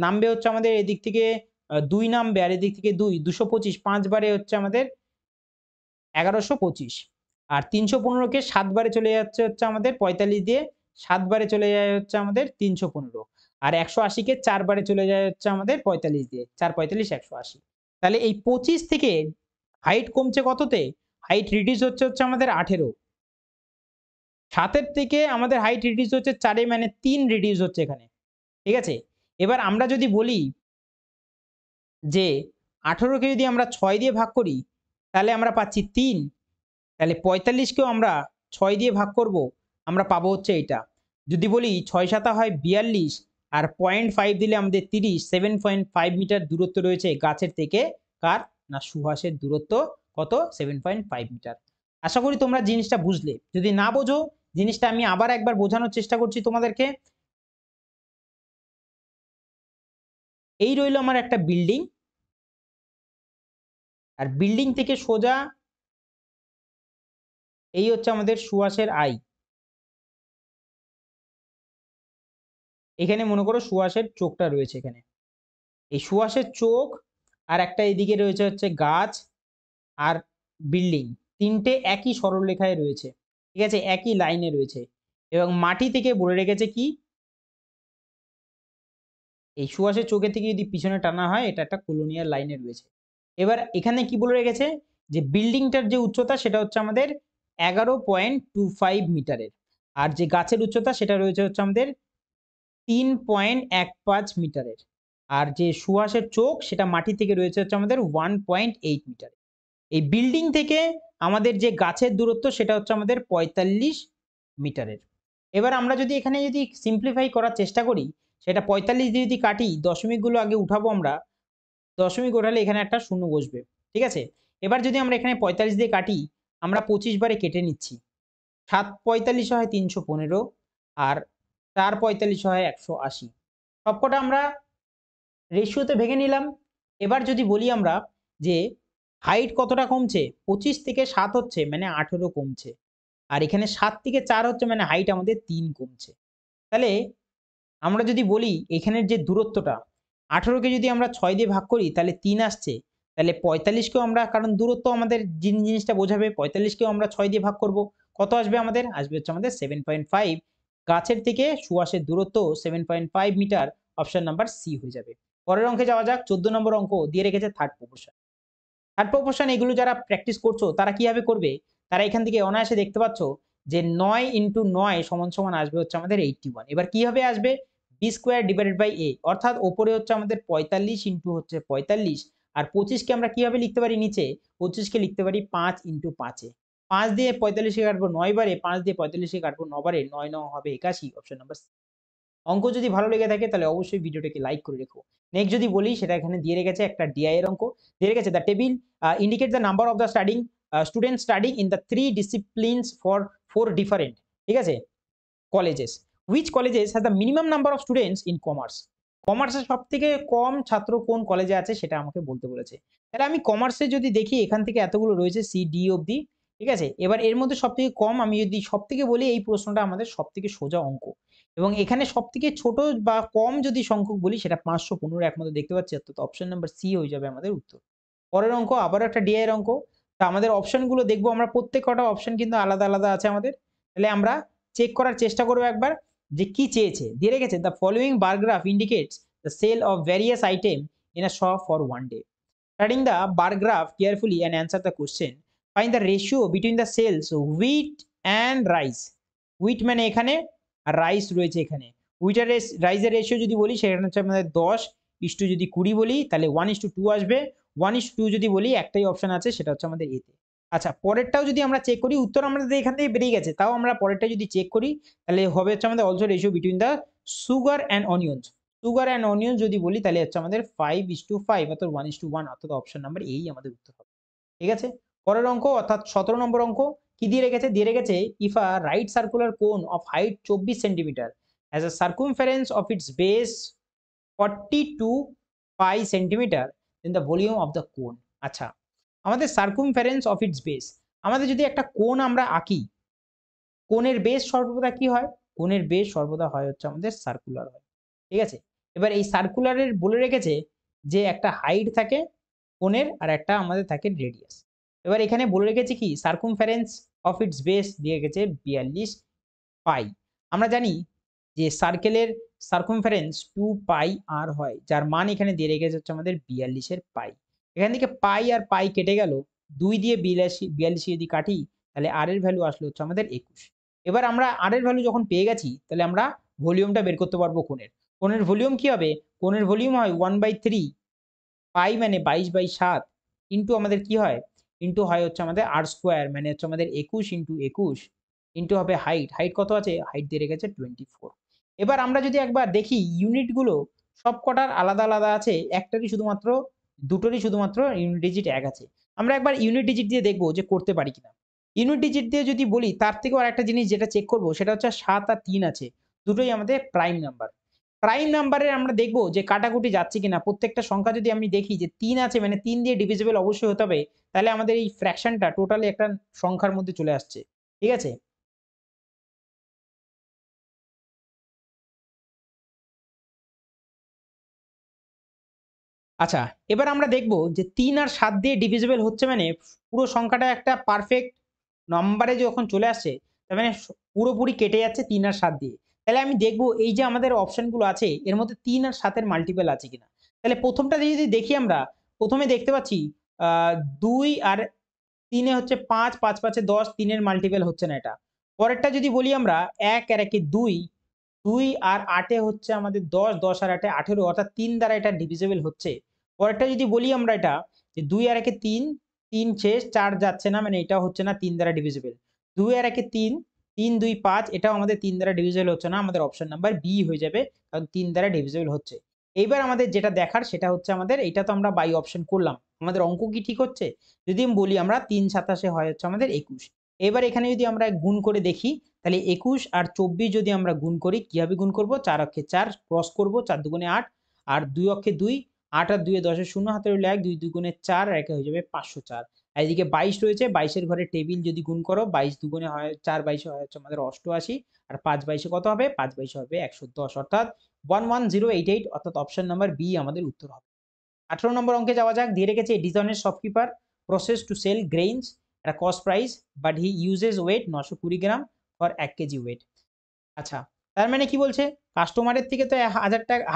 নামবে হচ্ছে আমাদের এদিক থেকে 2 নামবে, আর এদিক থেকে 2, 225, 5 বারে হচ্ছে আমাদের 1125, আর 315 কে 7 বারে চলে যাচ্ছে হচ্ছে আমাদের 45 দিয়ে, 7 বারে চলে যায় হচ্ছে আমাদের 315, আর 180 কে 4 বারে চলে যায় হচ্ছে আমাদের 45 দিয়ে, 4 45 180। তাহলে এই 25 থেকে হাইট কমছে কততে, হাইট রিডিউস হচ্ছে আমাদের 18, 7 থেকে আমাদের হাইট রিডিউস হচ্ছে 4, মানে 3 রিডিউস হচ্ছে এখানে। ঠিক আছে? এবার আমরা যদি বলি যে 18 কে যদি আমরা 6 দিয়ে ভাগ করি তাহলে আমরা পাচ্ছি 3, তাহলে 45 কেও আমরা 6 দিয়ে ভাগ করব, আমরা পাবো হচ্ছে এইটা। যদি বলি 6 7 হয় 42, আর 0.5 দিলে আমাদের 30, 7.5 মিটার দূরত্ব রয়েছে গাছের থেকে, কার না সুহাসের দূরত্ব কত, 7.5 মিটার। আশা করি তোমরা জিনিসটা বুঝলে। যদি না বোঝো, জিনিসটা আমি আবার একবার বোঝানোর চেষ্টা করছি তোমাদেরকে। এই রইল আমার একটা বিল্ডিং, আর বিল্ডিং থেকে সোজা এই হচ্ছে আমাদের সুহাসের আই। এখানে মনে করো সুহাসের চোখটা রয়েছে এখানে, এই সুহাসের চোখ, আর একটা এদিকে রয়েছে হচ্ছে গাছ আর বিল্ডিং, তিনটে একই সরলরেখায় রয়েছে। ঠিক আছে? একই লাইনে রয়েছে, এবং মাটি থেকে বলে রেখেছে কি, এই সুহাসের চোখের থেকে যদি পিছনে টানা হয় এটা একটা কলোনিয়াল লাইনে রয়েছে। এবার এখানে কি বলে রেখেছে যে বিল্ডিংটার যে উচ্চতা সেটা হচ্ছে আমাদের 11.25 মিটারের, আর যে গাছের উচ্চতা সেটা রয়েছে হচ্ছে আমাদের 3.15 মিটারের, আর যে সুহাসের চোখ সেটা মাটি থেকে রয়েছে হচ্ছে আমাদের 1.8 মিটার। এই বিল্ডিং থেকে আমাদের যে গাছের দূরত্ব সেটা হচ্ছে আমাদের 45 মিটারের। এবার আমরা যদি এখানে যদি সিম্পলিফাই করার চেষ্টা করি, সেটা 45 দিয়ে যদি কাটি, দশমিকগুলো আগে উঠাবো আমরা, দশমিক ওঠালে এখানে একটা শূন্য বসবে। ঠিক আছে? এবার যদি আমরা এখানে 45 দিয়ে কাটি, আমরা 25 বারে কেটে নিচ্ছি, 7 45 হয় 315, আর 4 45 হয় 180, সবকটা আমরা রেশিওতে ভেঙে নিলাম। এবার যদি বলি আমরা যে হাইট কতটা কমছে, 25 থেকে 7 হচ্ছে মানে 18 কমছে, আর এখানে 7 থেকে 4 হচ্ছে মানে হাইট আমাদের 3 কমছে। তাহলে আমরা যদি বলি এখানের যে দূরত্বটা, 18 কে যদি আমরা 6 দিয়ে ভাগ করি তাহলে 3 আসছে, তাহলে 45 কেও আমরা, কারণ দূরত্ব আমাদের জিনিসটা বোঝাবে, 45 কেও আমরা 6 দিয়ে ভাগ করব, কত আসবে আমাদের, আসবে হচ্ছে আমাদের 7.5, গাছের থেকে সুয়াসের দূরত্ব 7.5 মিটার, অপশন নাম্বার সি হয়ে যাবে। পরের অঙ্কে যাওয়া যাক। 14 নম্বর অঙ্ক দিয়ে রেখেছে থার্ড প্রপোর্শন। থার্ড প্রপোর্শন এগুলো যারা প্র্যাকটিস করছো তারা কিভাবে করবে, তারা এখান থেকে অনায়াসে দেখতে পাচ্ছ যে 9 ইন্টু 9 সমান সমান আসবে হচ্ছে আমাদের 81। এবার কিভাবে আসবে, বি স্কোয়ার ডিভাইডেড বাই এ, অর্থাৎ ওপরে হচ্ছে আমাদের 45 ইন্টু হচ্ছে 45, আর 25 কে আমরা কিভাবে লিখতে পারি, নিচে 25 কে লিখতে পারি 5 ইন্টু 5 এ। 5 দিয়ে 45 কে কাটবো 9 বারে, 5 দিয়ে 45 কে কাটবো 9 বারে, 9 9 হবে 81, অপশন নাম্বার সি। অঙ্ক যদি ভালো লেগে থাকে তাহলে অবশ্যই ভিডিওটাকে লাইক করে রেখো। নেক্সট যদি বলি, সেটা এখানে দিয়ে রেখেছে একটা ডিআই এর অঙ্ক। দিয়ে রেখেছে the table indicate the number of the student studying in the 3 disciplines for 4 different, ঠিক আছে, colleges. Which colleges has the minimum number of students in commerce. কমার্সের সব থেকে কম ছাত্র কোন কলেজে আছে সেটা আমাকে বলতে বলেছে। তাহলে আমি কমার্সে যদি দেখি, এখান থেকে এতগুলো রয়েছে সি ডি অবধি, ঠিক আছে। এবার এর মধ্যে সব থেকে কম আমি যদি সব থেকে বলি, এই প্রশ্নটা আমাদের সব থেকে সোজা অঙ্ক, এবং এখানে সব থেকে ছোট বা কম যদি সংখ্যক বলি সেটা 515 একমাত্র দেখতে পাচ্ছি, অর্থাৎ অপশন নাম্বার সি হয়ে যাবে আমাদের উত্তর। পরের অঙ্ক আবারও একটা ডিআই এর অঙ্ক। তা আমাদের অপশনগুলো দেখবো আমরা, প্রত্যেক কটা অপশন কিন্তু আলাদা আলাদা আছে আমাদের। তাহলে আমরা চেক করার চেষ্টা করবো একবার যে কি চেয়েছে। দিয়ে রেখেছে the following bar graph indicates the sale of various item in a shop for 1 day. Studying the bar graph carefully and answer the question. Find the ratio between the sales wheat and rice. Wheat মানে এখানে, আর rice রয়েছে এখানে। wheat আর রাইসের ratio যদি বলি সেখানে হচ্ছে আমাদের 10:20, যদি 20 বলি তাহলে 1:2 আসবে। 1:2 যদি বলি একটাই অপশন আছে, সেটা হচ্ছে আমাদের এতে। আচ্ছা, পরেরটাও যদি আমরা চেক করি, উত্তর আমাদের এখান থেকে বেরিয়ে গেছে, তাও আমরা পরেরটা যদি চেক করি তাহলে হবে হচ্ছে আমাদের also ratio between the sugar and onions. Sugar and onion যদি বলি তাহলে হচ্ছে আমাদের 5:5, অর্থাৎ 1:1, অর্থাৎ অপশন নাম্বার এই আমাদের উত্তর হবে। ঠিক আছে। পরের অঙ্ক অর্থাৎ 17 নম্বর অঙ্ক কি দিয়ে রেখেছে, দিয়ে রেখেছে if a right circular cone of height 24 centimetre has a circumference of its base 42 pi centimetre then the volume of the cone. আচ্ছা, আমাদের সার্কুমফারেন্স অফ ইটস বেস, আমাদের যদি একটা কোন আমরা আঁকি, কোণের বেস সর্বদা কি হয়, কোণের বেস সর্বদা হয় হচ্ছে আমাদের সার্কুলার হয়, ঠিক আছে। এবার এই সার্কুলারের বলে রেখেছে যে একটা হাইট থাকে কোণের, আর একটা আমাদের থাকে রেডিয়াস। এবার এখানে বলে রেখেছে কি, সার্কুমফারেন্স অফ ইটস বেস দিয়ে রেখেছে 42 পাই। আমরা জানি যে সার্কেলের সার্কুমফারেন্স 2 পাই আর হয়, যার মান এখানে দিয়ে রেখেছে হচ্ছে আমাদের 42 এর পাই। এখান থেকে পাই আর পাই কেটে গেল, 2 দিয়ে 42 যদি কাটি তাহলে আর এর ভ্যালু আসলো হচ্ছে আমাদের 21। এবার আমরা আর এর ভ্যালু যখন পেয়ে গেছি, তাহলে আমরা ভলিউমটা বের করতে পারবো কোণের। কোণের ভলিউম কি হবে, কোণের ভলিউম হয় 1/3 পাই মানে 22/7 ইন্টু আমাদের কি হয়, ইন্টু হয় হচ্ছে আমাদের আর স্কোয়ার মানে হচ্ছে আমাদের 21 ইন্টু 21 ইন্টু হবে হাইট, হাইট কত আছে, হাইট দিয়ে রেখেছে 24। এবার আমরা যদি একবার দেখি ইউনিটগুলো সব কটার আলাদা আলাদা আছে, একটারই শুধুমাত্র, দুটোরই শুধুমাত্র ইউনিট ডিজিট এক আছে। আমরা একবার ইউনিট ডিজিট দিয়ে দেখবো যে করতে পারি কিনা। ইউনিট ডিজিট দিয়ে যদি বলি, তার থেকেও আরেকটা জিনিস যেটা চেক করবো সেটা হচ্ছে 7 আর 3 আছে, দুটোই আমাদের প্রাইম নাম্বার। প্রাইম নাম্বারে আমরা দেখব যে কাটাকুটি যাচ্ছে কিনা। প্রত্যেকটা সংখ্যা যদি আমি দেখি যে 3 আছে মানে 3 দিয়ে ডিভিজিবল অবশ্যই হতে হবে, তাহলে আমাদের এই ফ্র্যাকশনটা টোটালি একটা সংখ্যার মধ্যে চলে আসছে, ঠিক আছে। আচ্ছা, এবার আমরা দেখব যে 3 আর 7 দিয়ে ডিভিজিবল হচ্ছে মানে পুরো সংখ্যাটা একটা পারফেক্ট নাম্বারে যখন চলে আসছে, তার মানে পুরোপুরি কেটে যাচ্ছে 3 আর 7 দিয়ে। তাহলে আমি দেখব এই যে আমাদের অপশনগুলো আছে এর মধ্যে 3 আর 7 এর মাল্টিপল আছে কিনা। তাহলে প্রথমটা দিয়ে যদি দেখি আমরা, প্রথমে দেখতে পাচ্ছি 2 আর 3 এ হচ্ছে 5, 5 5 এ 10, 3 এর মাল্টিপল হচ্ছে না এটা। পরেরটা যদি বলি আমরা 1 আর 1 এ 2, 2 আর 8 এ হচ্ছে আমাদের 10, 10 আর 8 এ 18, অর্থাৎ 3 দ্বারা এটা ডিভিজিবল হচ্ছে। পরেরটা যদি বলি আমরা এটা যে 2 আর 1 এ 3, 3 শেষ, 4 যাচ্ছে না মানে এটাও হচ্ছে না 3 দ্বারা ডিভিজিবল। 2 আর 1 এ 3, 3 2 5, এটাও আমাদের 3 দ্বারা ডিভিজিবল হচ্ছে না, আমাদের অপশন নাম্বার বি হয়ে যাবে, কারণ 3 দ্বারা ডিভিজিবল হচ্ছে। এইবার আমাদের যেটা দেখার সেটা হচ্ছে আমাদের এইটা তো আমরা বাই অপশন করলাম, আমাদের অঙ্ক কি ঠিক হচ্ছে। যদি আমি বলি আমরা 3 27 হয় হচ্ছে আমাদের 21। এবার এখানে যদি আমরা গুণ করে দেখি তাহলে 21 আর 24 যদি আমরা গুণ করি, কিভাবে গুণ করব, 4 অক্ষে 4 ক্রস করব, 4 দুগুণে 8 আর 2 অক্ষে 2, 8 আর 2 এ 10 এর শূন্য হাতে রইল 1, 2 দুগুণে 4 আর একে হয়ে যাবে 504। আর এদিকে 22 রয়েছে, 22 এর ঘরে টেবিল যদি গুণ করো, 22 দুগুণে হয় 4 22 হয় হচ্ছে আমাদের 88, আর 5 22 কত হবে, 5 22 হবে 110, অর্থাৎ 11088, অর্থাৎ অপশন নাম্বার বি আমাদের উত্তর হবে। 18 নম্বর অঙ্কে যাওয়া যাক। দিয়ে রেখেছে ডিজনের shopkeeper professes to sell grains at cost price but he uses weight 920 gram for 1 kg weight. আচ্ছা, তার মানে কি বলছে, কাস্টমারের থেকে তো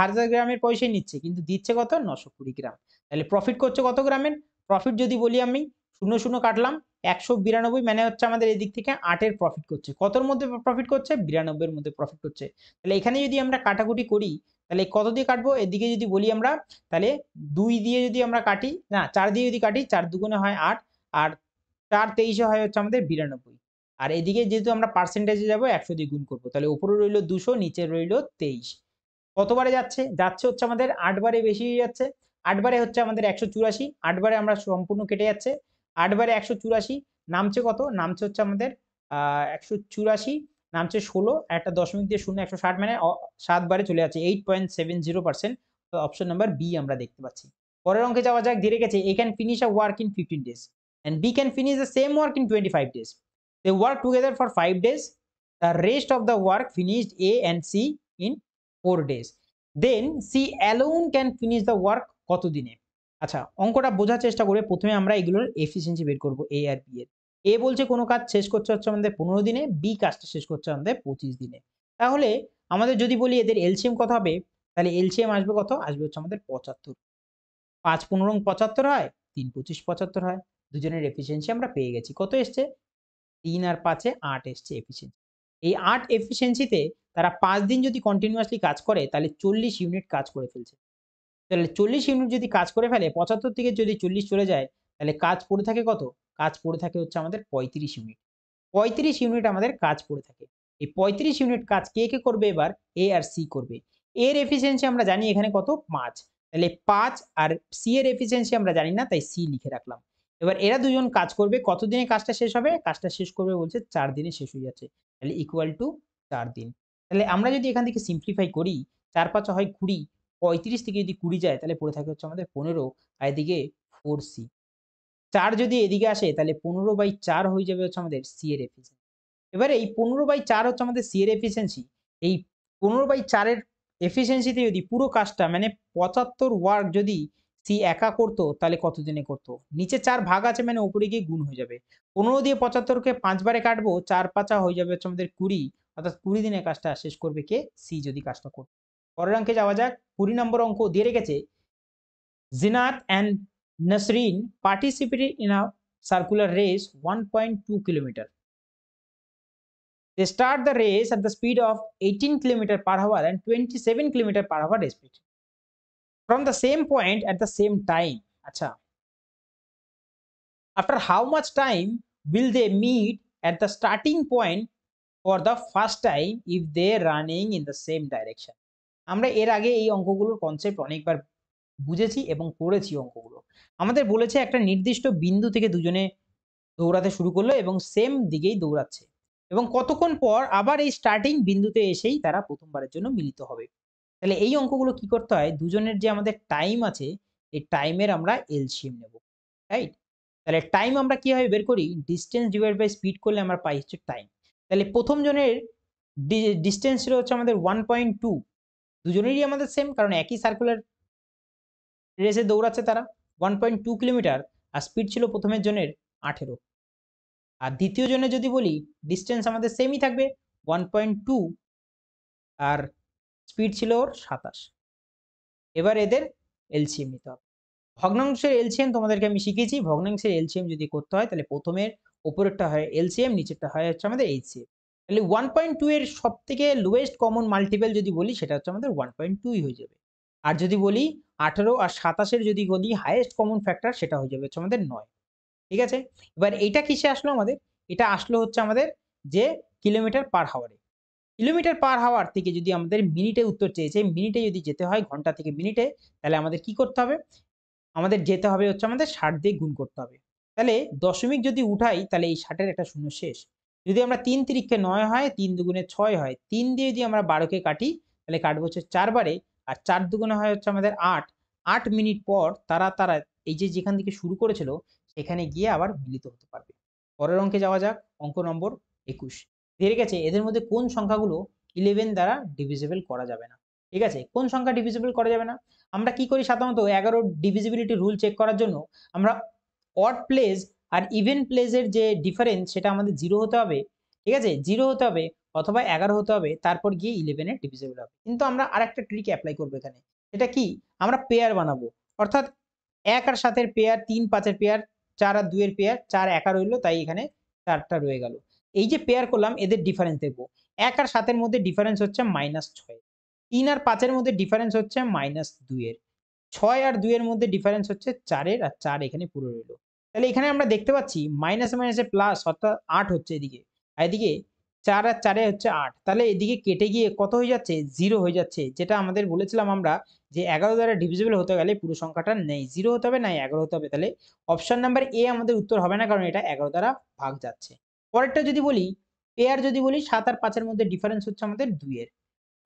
1000 গ্রামের পয়সাই নিচ্ছে, কিন্তু দিচ্ছে কত, 920 গ্রাম। তাহলে প্রফিট করছে কত গ্রামের? প্রফিট যদি বলি আমি, 0 কাটলাম, 192, মানে হচ্ছে আমাদের এদিক থেকে 8 প্রফিট করছে। কতর মধ্যে প্রফিট করছে? 92 মধ্যে প্রফিট করছে। তাহলে এখানে যদি আমরা কাটাকুটি করি, তাহলে কত দিয়ে কাটবো? এদিকে যদি বলি আমরা, তাহলে 2 দিয়ে যদি আমরা কাটি, না 4 দিয়ে যদি কাটি, 4 দুগুণে হয় 8, আর 4 23 হয় হচ্ছে আমাদের 92। আর এদিকে যেহেতু আমরা পার্সেন্টেজে যাবো, 100 দিয়ে গুণ করবো, তাহলে উপরে রইল 200, নিচে রইল 23। কতবারে যাচ্ছে? যাচ্ছে হচ্ছে আমাদের 8 বারে বেশি হয়ে যাচ্ছে। 8 বারে হচ্ছে আমাদের 184, 8 বারে আমরা সম্পূর্ণ কেটে যাচ্ছে। 8 বারে 184, নামছে কত? নামছে হচ্ছে আমাদের 184, নামছে 16, একটা দশমিক দিয়ে 0, 160, মানে 7 বারে চলে যাচ্ছে, 8.70%। তো অপশন নাম্বার বি আমরা দেখতে পাচ্ছি। পরের অঙ্কে যাওয়া যাক। দিয়ে রেখেছে, A can finish a work in 15 days and B can finish the same work in 25 days. They work together for 5 days. The rest of the work finished A and C in 4 days. Then C alone can finish the work কত দিনে? আচ্ছা, অঙ্কটা বোঝার চেষ্টা করে প্রথমে আমরা এগুলোর এফিসিয়েন্সি বের করব, এ আর বি এর। এ বলছে কোনো কাজ শেষ করছে হচ্ছে আমাদের 15 দিনে, বি কাজটা শেষ করছে আমাদের 25 দিনে। তাহলে আমাদের যদি বলি এদের এলসিএম কত হবে, তাহলে এলসিএম আসবে কত? আসবে হচ্ছে আমাদের 75। 5 15 75 হয়, 3 25 75 হয়। দুজনের এফিসিয়েন্সি আমরা পেয়ে গেছি। কত এসছে? 3 আর 5 এ 8 এসছে এফিসিয়েন্সি। এই 8 এফিসিয়েন্সিতে তারা 5 দিন যদি কন্টিনিউয়াসলি কাজ করে, তাহলে 40 ইউনিট কাজ করে ফেলছে। তাহলে 40 ইউনিট যদি কাজ করে ফেলে, 75 থেকে যদি 40 চলে যায়, তাহলে কাজ পড়ে থাকে কত? কাজ পড়ে থাকে হচ্ছে আমাদের 35 ইউনিট। 35 ইউনিট আমাদের কাজ পড়ে থাকে। এই 35 ইউনিট কাজ কে কে করবে এবার? এ আর সি করবে। এর এফিসিয়েন্সি আমরা জানি এখানে কত? 5। তাহলে 5 আর সি এর এফিসিয়েন্সি আমরা জানি না, তাই সি লিখে রাখলাম। এবার এরা দুজন কাজ করবে, কত দিনে কাজটা শেষ হবে? কাজটা শেষ করবে বলছে 4 দিনে শেষ হয়ে যাচ্ছে। তাহলে ইকুয়াল টু 4 দিন। তাহলে আমরা যদি এখান থেকে সিম্পলিফাই করি, 4 5 হয় 20, 35 থেকে যদি 20 যায়, তাহলে পড়ে থাকে হচ্ছে আমাদের 15, আর এদিকে 4C। 4 যদি এদিকে আসে, তাহলে 15/4 হয়ে যাবে হচ্ছে আমাদের সি এর এফিসিয়েন্সি। এবারে এই 15/4 হচ্ছে আমাদের সি এর এফিসিয়েন্সি। এই 15/4 এর এফিসিয়েন্সিতে যদি পুরো কাজটা, মানে 75 ওয়ার্ক যদি সি একা করতো, তাহলে কত দিনে করতো? নিচে 4 ভাগ আছে, মানে উপরে গিয়ে গুণ হয়ে যাবে। 15 দিয়ে 75 কে 5 বারে কাটবো, 4 5 হয়ে যাবে হচ্ছে আমাদের 20, অর্থাৎ 20 দিনে কাজটা শেষ করবে কে? সি যদি কাজটা করতো। পরের অঙ্কে যাওয়া যাক। 20 নম্বর অঙ্ক দিয়ে রেখেছে, Zinat and Nasreen participated in a circular race 1.2 kilometer. They start the race at the speed of 18 km per hour and 27 km per hour respectively, from the same point at the same time. আচ্ছা, after how much time will they meet at the starting point for the first time if they running in the same direction? আমরা এর আগে এই অঙ্কগুলোর concept অনেকবার বুঝেছি এবং করেছি অঙ্কগুলো। আমাদের বলেছে একটা নির্দিষ্ট বিন্দু থেকে দুজনে দৌড়াতে শুরু করলো এবং সেম দিকেই দৌড়াচ্ছে, এবং কতক্ষণ পর আবার এই স্টার্টিং বিন্দুতে এসেই তারা প্রথমবারের জন্য মিলিত হবে। তাহলে এই অঙ্কগুলো কি করতে হয়, দুজনের যে আমাদের টাইম আছে, এই টাইমের আমরা এলসিএম নেব, রাইট? তাহলে টাইম আমরা কিভাবে বের করি? ডিসটেন্স ডিভাইড বাই স্পিড করলে আমরা পাই হচ্ছে টাইম। তাহলে প্রথম জনের ডিসটেন্স ছিল হচ্ছে আমাদের 1.2, দুজনেরই আমাদের সেম, কারণ একই সার্কুলার রেসে দৌড়াচ্ছে তারা। 1.2 কিলোমিটার, আর স্পিড ছিল প্রথমের জনের 18। আর দ্বিতীয় জনে যদি বলি, ডিসটেন্স আমাদের সেমই থাকবে, 1.2, আর স্পিড ছিল ওর 27। এবার এদের এলসিএম নিতে হবে। ভগ্নাংশের এলসিএম তোমাদেরকে আমি শিখিয়েছি। ভগ্নাংশের এলসিএম যদি করতে হয়, তাহলে প্রথমের উপরেরটা হয় এলসিএম, নিচেরটা হয় হচ্ছে আমাদের এইচসিএম। তাহলে 1.2 এর সব থেকে লোয়েস্ট কমন মাল্টিপল যদি বলি, সেটা হচ্ছে আমাদের 1.2 হয়ে যাবে। আর যদি বলি 18 আর 27 যদি বলি হাইয়েস্ট কমন ফ্যাক্টর, সেটা হয়ে যাবে হচ্ছে আমাদের 9। ঠিক আছে? এবার এইটা কিসে আসলো আমাদের? এটা আসলো হচ্ছে আমাদের যে কিলোমিটার পার হাওয়ারে। কিলোমিটার পার হাওয়ার থেকে যদি আমাদের মিনিটে উত্তর চেয়েছে, মিনিটে যদি যেতে হয় ঘন্টা থেকে মিনিটে, তাহলে আমাদের কি করতে হবে? আমাদের যেতে হবে হচ্ছে আমাদের 60 দিয়ে গুণ করতে হবে। তাহলে দশমিক যদি উঠাই, তাহলে এই 60 এর একটা শূন্য শেষ। যদি আমরা 3 তিরিক্ষে 9 হয়, 3 দুগুণে 6 হয়, 3 দিয়ে যদি আমরা 12 কে কাটি, তাহলে কাটবো হচ্ছে 4 বারে, আর 4 দুগুণে হয় হচ্ছে আমাদের 8। 8 মিনিট পর তারা এই যে যেখান থেকে শুরু করেছিল, সেখানে গিয়ে আবার মিলিত হতে পারবে। পরের অঙ্কে যাওয়া যাক। অঙ্ক নম্বর 21 দিয়ে গেছে, এদের মধ্যে কোন সংখ্যাগুলো 11 দ্বারা ডিভিজিবল করা যাবে না? ঠিক আছে, কোন সংখ্যা ডিভিজিবল করা যাবে না? আমরা কি করি সাধারণত 11 ডিভিজিবিলিটি রুল চেক করার জন্য, আমরা অড প্লেস আর ইভেন প্লেসের যে ডিফারেন্স, সেটা আমাদের 0 হতে হবে। ঠিক আছে, 0 হতে হবে, অথবা 11 হতে হবে, তারপর গিয়ে 11 এর ডিভিজিবল হবে। কিন্তু আমরা আরেকটা ট্রিক অ্যাপ্লাই করব এখানে। এটা কি? আমরা পেয়ার বানাবো। অর্থাৎ 1 আর 7 এর পেয়ার, 3 5 এর পেয়ার, 4 আর 2 এর পেয়ার, 4 একা রইল, তাই এখানে 4 টা রয়ে গেল। এই যে পেয়ার করলাম এদের ডিফারেন্স দেখব। 1 আর 7 এর মধ্যে ডিফারেন্স হচ্ছে -6, 3 আর 5 এর মধ্যে ডিফারেন্স হচ্ছে -2 এর, 6 আর 2 এর মধ্যে ডিফারেন্স হচ্ছে 4 এর, আর 4 এখানে পুরো রইল। তাহলে এখানে আমরা দেখতে পাচ্ছি মাইনাসে মাইনাসে প্লাস, অর্থাৎ 8 হচ্ছে এদিকে। আর এদিকে 4 আর 4 এ হচ্ছে 8। তাহলে এদিকে কেটে গিয়ে কত হয়ে যাচ্ছে? 0 হয়ে যাচ্ছে। যেটা আমাদের বলেছিলাম আমরা যে 11 দ্বারা ডিভিজিবল হতে গেলে পুরো সংখ্যাটা নেই 0 হতে হবে, নাই 11 হতে হবে। তাহলে অপশন নাম্বার এ আমাদের উত্তর হবে না, কারণ এটা 11 দ্বারা ভাগ যাচ্ছে। পরেরটা যদি বলি, পেয়ার যদি বলি 7 আর 5 এর মধ্যে ডিফারেন্স হচ্ছে আমাদের 2 এর।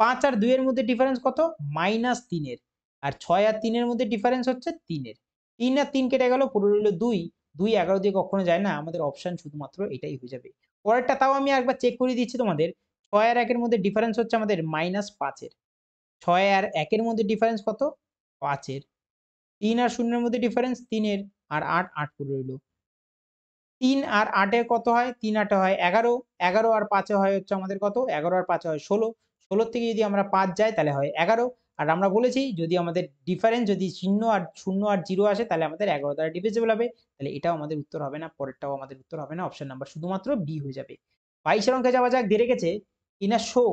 5 আর 2 এর মধ্যে ডিফারেন্স কত? -3 এর। আর 6 আর 3 এর মধ্যে ডিফারেন্স হচ্ছে 3 এর। 3 আর 3 কেটে গেল, পুরো রইল 2। 2 11 দিয়ে কখনো যায় না, আমাদের অপশন শুধুমাত্র এটাই হয়ে যাবে। পরেরটা তাও আমি একবার চেক করে দিচ্ছি তোমাদের। 6 আর 1 এর মধ্যে ডিফারেন্স হচ্ছে আমাদের -5 এর। 6 আর 1 এর মধ্যে ডিফারেন্স কত? 5 এর। 3 আর 0 এর মধ্যে ডিফারেন্স 3 এর। আর 8, 8 পড়ে রইল। 3 আর 8 এ কত হয়? 3 8 এ হয় 11, 11 আর 5 এ হয় হচ্ছে আমাদের কত? 11 আর 5 এ হয় 16, 16 থেকে যদি আমরা 5 যাই তাহলে হয় 11। আর আমরা বলেছি যদি আমাদের ডিফারেন্স যদি চিহ্ন আর 0 আর 0 আসে তাহলে আমাদের 11 দ্বারা ডিভিজিবল হবে। তাহলে এটাও আমাদের উত্তর হবে না, পরেরটাও আমাদের উত্তর হবে না। অপশন নাম্বার শুধুমাত্র বি হয়ে যাবে। 22 এর অঙ্কে যাওয়া যাক। দিয়ে রেখেছে in a show,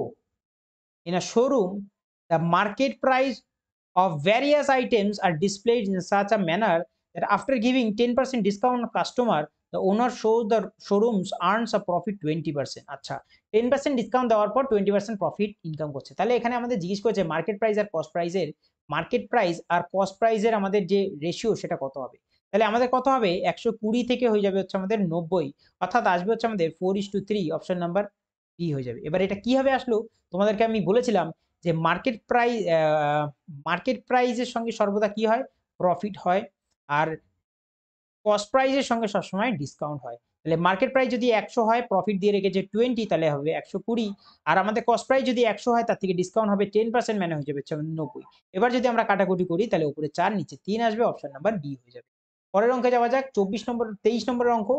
in a showroom, the market price of various items are displayed in such a manner that after giving 10% discount on customer, the owner shows the showrooms earns a profit 20%। আচ্ছা, 10% discount দেওয়ার পর 20% profit income করছে। তাহলে এখানে আমাদের জিজ্ঞেস করেছে market price আর cost প্রাইসের, মার্কেট প্রাইস আর কস্ট প্রাইসের আমাদের যে রেশিও সেটা কত হবে। তাহলে আমাদের কত হবে? 120 থেকে হয়ে যাবে হচ্ছে আমাদের 90, অর্থাৎ আসবে হচ্ছে আমাদের 4:3। অপশন নাম্বার বি হয়ে যাবে। এবার এটা কিভাবে আসলো? তোমাদেরকে আমি বলেছিলাম যে মার্কেট প্রাইসের সঙ্গে সর্বদা কি হয়? প্রফিট হয়। আর কস্ট প্রাইসের সঙ্গে সবসময় ডিসকাউন্ট হয়। তাহলে মার্কেট প্রাইস যদি 100 হয়, প্রফিট দিয়ে রেখেছে 20, তাহলে হবে 120। আর আমাদের কস্ট প্রাইস যদি 100 হয়, তার থেকে ডিসকাউন্ট হবে 10%, মানে হয়ে যাবে 90। এবার যদি আমরা কাটাকুটি করি তাহলে উপরে 4 নিচে 3 আসবে, অপশন নাম্বার বি হয়ে যাবে। পরের অঙ্কে যাওয়া যাক। 23 নম্বরের অঙ্ক।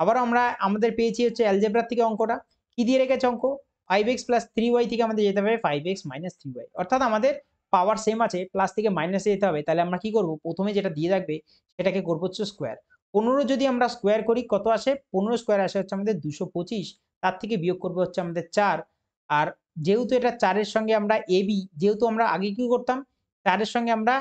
আবারও আমরা আমাদের পেয়েছি হচ্ছে অ্যালজেব্রার থেকে অঙ্কটা। কি দিয়ে রেখেছে অঙ্ক? 5x + 3y থেকে আমাদের যেতে হবে 5x - 3y, অর্থাৎ আমাদের পাওয়ার সেম আছে, প্লাস থেকে মাইনাসে যেতে হবে। তাহলে আমরা কি করব? প্রথমে যেটা দিয়ে রাখবে সেটাকে করব হচ্ছে স্কোয়ার। 15 যদি আমরা স্কোয়ার করি কত আসে? 15 স্কোয়ার আসে হচ্ছে আমাদের 225। তার থেকে বিয়োগ করবে হচ্ছে আমাদের 4। আর যেহেতু এটা 4 এর সঙ্গে আমরা এবি, যেহেতু আমরা আগে কি করতাম? 4 এর সঙ্গে আমরা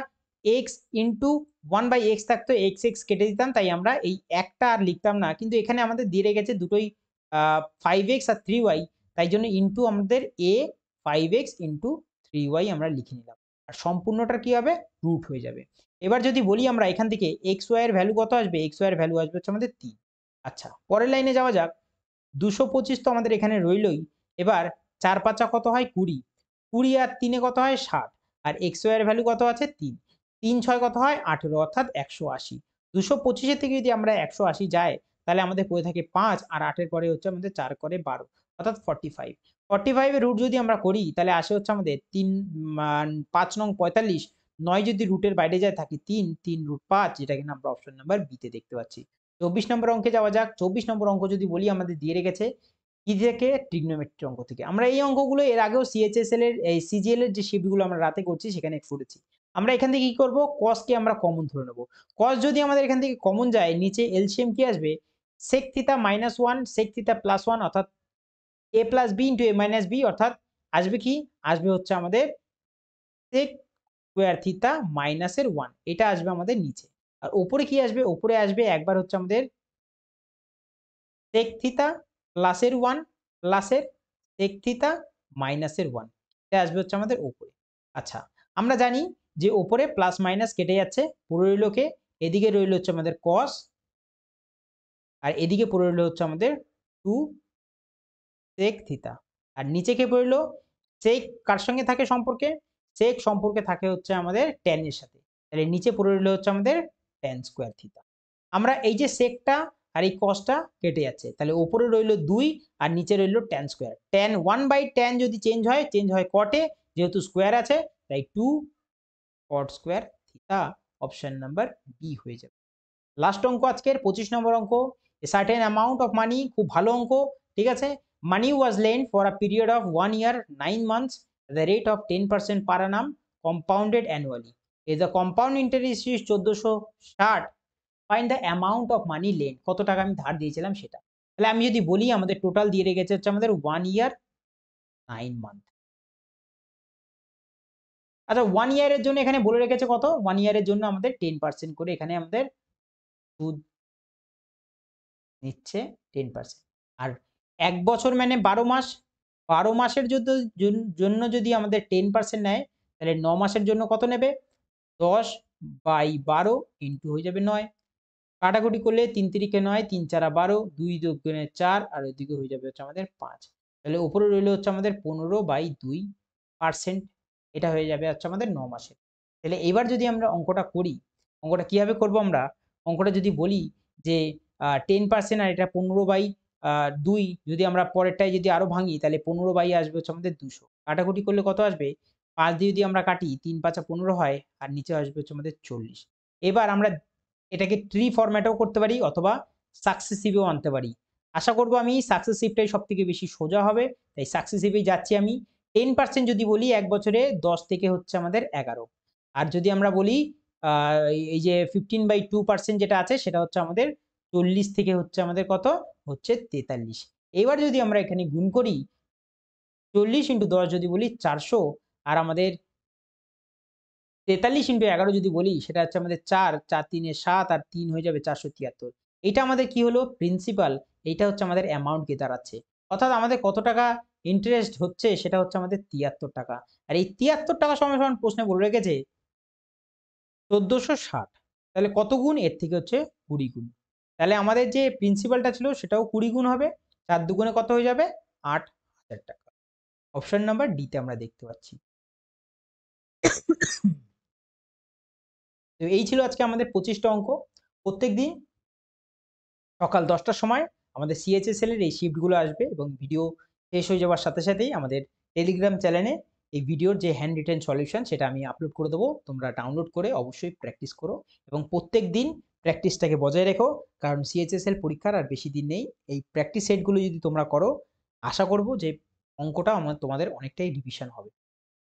x ইনটু 1/x থাকতো, x কেটে দিতাম, তাই আমরা এই একটা আর লিখতাম না। কিন্তু এখানে আমাদের দিয়ে রেখেছে দুটোই 5x আর 3y, তাই জন্য ইনটু আমাদের a 5x ইনটু 3y আমরা লিখে নিলাম। আর সম্পূর্ণটার কি হবে? রুট হয়ে যাবে। এবার যদি বলি আমরা এখান থেকে xy এর ভ্যালু কত আসবে? xy এর ভ্যালু আসবে হচ্ছে আমাদের 3। আচ্ছা, পরের লাইনে যাওয়া যাক। 225 তো আমাদের এখানে রইলই। এবার 4 5 কত হয়? 20। 20 আর 3 এ কত হয়? 60। আর xy এর ভ্যালু কত আছে? 3। 3 6 কত হয়? 18, অর্থাৎ 180। 225 এর থেকে যদি আমরা 180 যাই, তাহলে আমাদের পড়ে থাকে 5, আর 8 এর পরে হচ্ছে আমাদের 4 করে 12, অর্থাৎ 45। 45 এর রুট যদি আমরা করি তাহলে আসে হচ্ছে আমাদের 3 5 নং 45। 9 যদি রুটের বাইরে যায় থাকে 3, 3 রুট 5, যেটা কিনা আমরা অপশন নাম্বার বি তে দেখতে পাচ্ছি। 24 নম্বর অঙ্কে যাওয়া যাক। 24 নম্বর অঙ্ক যদি বলি আমাদের দিয়ে রেখেছে কি থেকে? ট্রিগনোমেট্রি অঙ্ক থেকে। আমরা এই অঙ্কগুলো এর আগেও সিএইচএসএল এর এই সিজিএল এর যে শিফটগুলো আমরা রাতে করছি সেখানে করেছি। আমরা এখান থেকে কি করব? cos কে আমরা কমন ধরে নেব। cos যদি আমাদের এখান থেকে কমন যায়, নিচে এলসিএম কি আসবে? sec θ - 1 sec θ + 1, অর্থাৎ a + b * a - b, অর্থাৎ আসবে কি? আসবে হচ্ছে আমাদের sec স্কয়ার থিটা মাইনাসের 1, এটা আসবে আমাদের নিচে। আর উপরে কি আসবে? উপরে আসবে একবার হচ্ছে আমাদের sec থিটা প্লাসের 1 প্লাসের sec থিটা মাইনাসের 1, এটা আসবে হচ্ছে আমাদের উপরে। আচ্ছা, আমরা জানি যে উপরে প্লাস মাইনাস কেটে যাচ্ছে, পুরো রইল কে? এদিকে রইল হচ্ছে আমাদের cos, আর এদিকে পড়ে রইল হচ্ছে আমাদের 2 sec থিটা। আর নিচে কে পড়ল? sec কার সঙ্গে থাকে সম্পর্কে? sec সম্পর্কে থাকে হচ্ছে আমাদের tan এর সাথে। তাহলে নিচে পড়ে রইল হচ্ছে আমাদের tan স্কয়ার থিটা। আমরা এই যে secটা আর এই cosটা কেটে যাচ্ছে, তাহলে উপরে রইল 2 আর নিচে রইল tan স্কয়ার। tan 1/tan যদি চেঞ্জ হয় cot এ, যেহেতু স্কয়ার আছে তাই 2 cot square theta, option number B হয়ে যাবে। লাস্ট অঙ্ক আজকের 25 নম্বর অঙ্ক। A certain amount of money, খুব ভালো অঙ্ক, ঠিক আছে? Money was lent for a period of 1 year 9 months the rate of 10% per annum compounded annually. If the compound interest is 1460, find the amount of money lent. কত টাকা আমি ধার দিয়েছিলাম সেটা। তাহলে আমি যদি বলি আমাদের টোটাল দিয়ে রেখেছে হচ্ছে আমাদের 1 year 9 month। আচ্ছা 1 ইয়ারের জন্য এখানে বলে রেখেছে কত? 1 ইয়ারের জন্য আমাদের 10% করে এখানে আমাদের সুদ নিচ্ছে 10%। আর 1 বছর মানে 12 মাস। 12 মাসের জন্য যদি আমাদের 10% নেয় তাহলে 9 মাসের জন্য কত নেবে? 10/12 ইন্টু হয়ে যাবে 9। কাটাকুটি করলে ৩ তিরিকে ৯, ৩ চারা ১২, ২ দুগুণে ৪ আর ওইদিকে হয়ে যাবে হচ্ছে আমাদের ৫। তাহলে উপরে রইল হচ্ছে আমাদের 15/2%। এটা হয়ে যাবে হচ্ছে আমাদের ৯ মাসের। তাহলে এবার যদি আমরা অঙ্কটা করি, অঙ্কটা কিভাবে করব আমরা? অঙ্কটা যদি বলি যে 10% আর এটা 15/2, যদি আমরা পরেরটায় যদি আরো ভাঙি তাহলে 15 আসবে হচ্ছে আমাদের ২০০। কাটাকুটি করলে কত আসবে? ৫ দিয়ে যদি আমরা কাটি ৩ ৫ 15 হয় আর নিচে আসবে হচ্ছে আমাদের ৪০। এবার আমরা এটাকে ট্রি ফরম্যাটেও করতে পারি অথবা সাকসেসিভেও আনতে পারি। আশা করব আমি সাকসেসিভটাই সবথেকে বেশি সোজা হবে। তাই সাকসেসিভেই যাচ্ছি আমি। 10% যদি বলি ১ বছরে ১০ থেকে হচ্ছে আমাদের ১১। আর যদি আমরা বলি আ এই যে 15/2% যেটা আছে সেটা হচ্ছে আমাদের ৪০ থেকে হচ্ছে আমাদের কত? হচ্ছে ৪৩। এবার যদি আমরা এখানে গুণ করি ৪০ × ১০ যদি বলি ৪০০, আর আমাদের ৪৩ × ১১ যদি বলি সেটা হচ্ছে আমাদের ৪, ৪ ৩ ৭ আর ৩ হয়ে যাবে ৪৭৩। এইটা আমাদের কি হলো? প্রিন্সিপাল। এইটা হচ্ছে আমাদের অ্যামাউন্ট গিয়ে দাঁড়াচ্ছে। অর্থাৎ আমাদের কত টাকা ইন্টারেস্ট হচ্ছে সেটা হচ্ছে আমাদের ৭৩ টাকা। আর এই ৭৩ টাকা সমান সমান প্রশ্নে বলে রেখেছে ১৪৬০। তাহলে কত গুণ? এর থেকে হচ্ছে ২০ গুণ। তাহলে আমাদের যে প্রিন্সিপালটা ছিল সেটাও ২০ গুণ হবে। ৪ দুগুণে কত হয়ে যাবে? ৮,০০০ টাকা। অপশন নাম্বার ডি তে আমরা দেখতে পাচ্ছি। তো এই ছিল আজকে আমাদের ২৫ টা অঙ্ক। প্রত্যেকদিন সকাল ১০ টার সময় আমাদের সিএইচএসএল এর এই শিফটগুলো আসবে এবং ভিডিও শেষ হয়ে যাওয়ার সাথে সাথেই আমাদের টেলিগ্রাম চ্যানেলে এই ভিডিওর যে হ্যান্ড রিটেন সলিউশন সেটা আমি আপলোড করে দেবো। তোমরা ডাউনলোড করে অবশ্যই প্র্যাকটিস করো এবং প্রত্যেকদিন প্র্যাকটিসটাকে বজায় রেখো। কারণ সিএইচএসএল পরীক্ষার আর বেশি দিন নেই। এই প্র্যাকটিস সেটগুলো যদি তোমরা করো, আশা করব যে অঙ্কটা তোমাদের অনেকটাই রিভিশন হবে।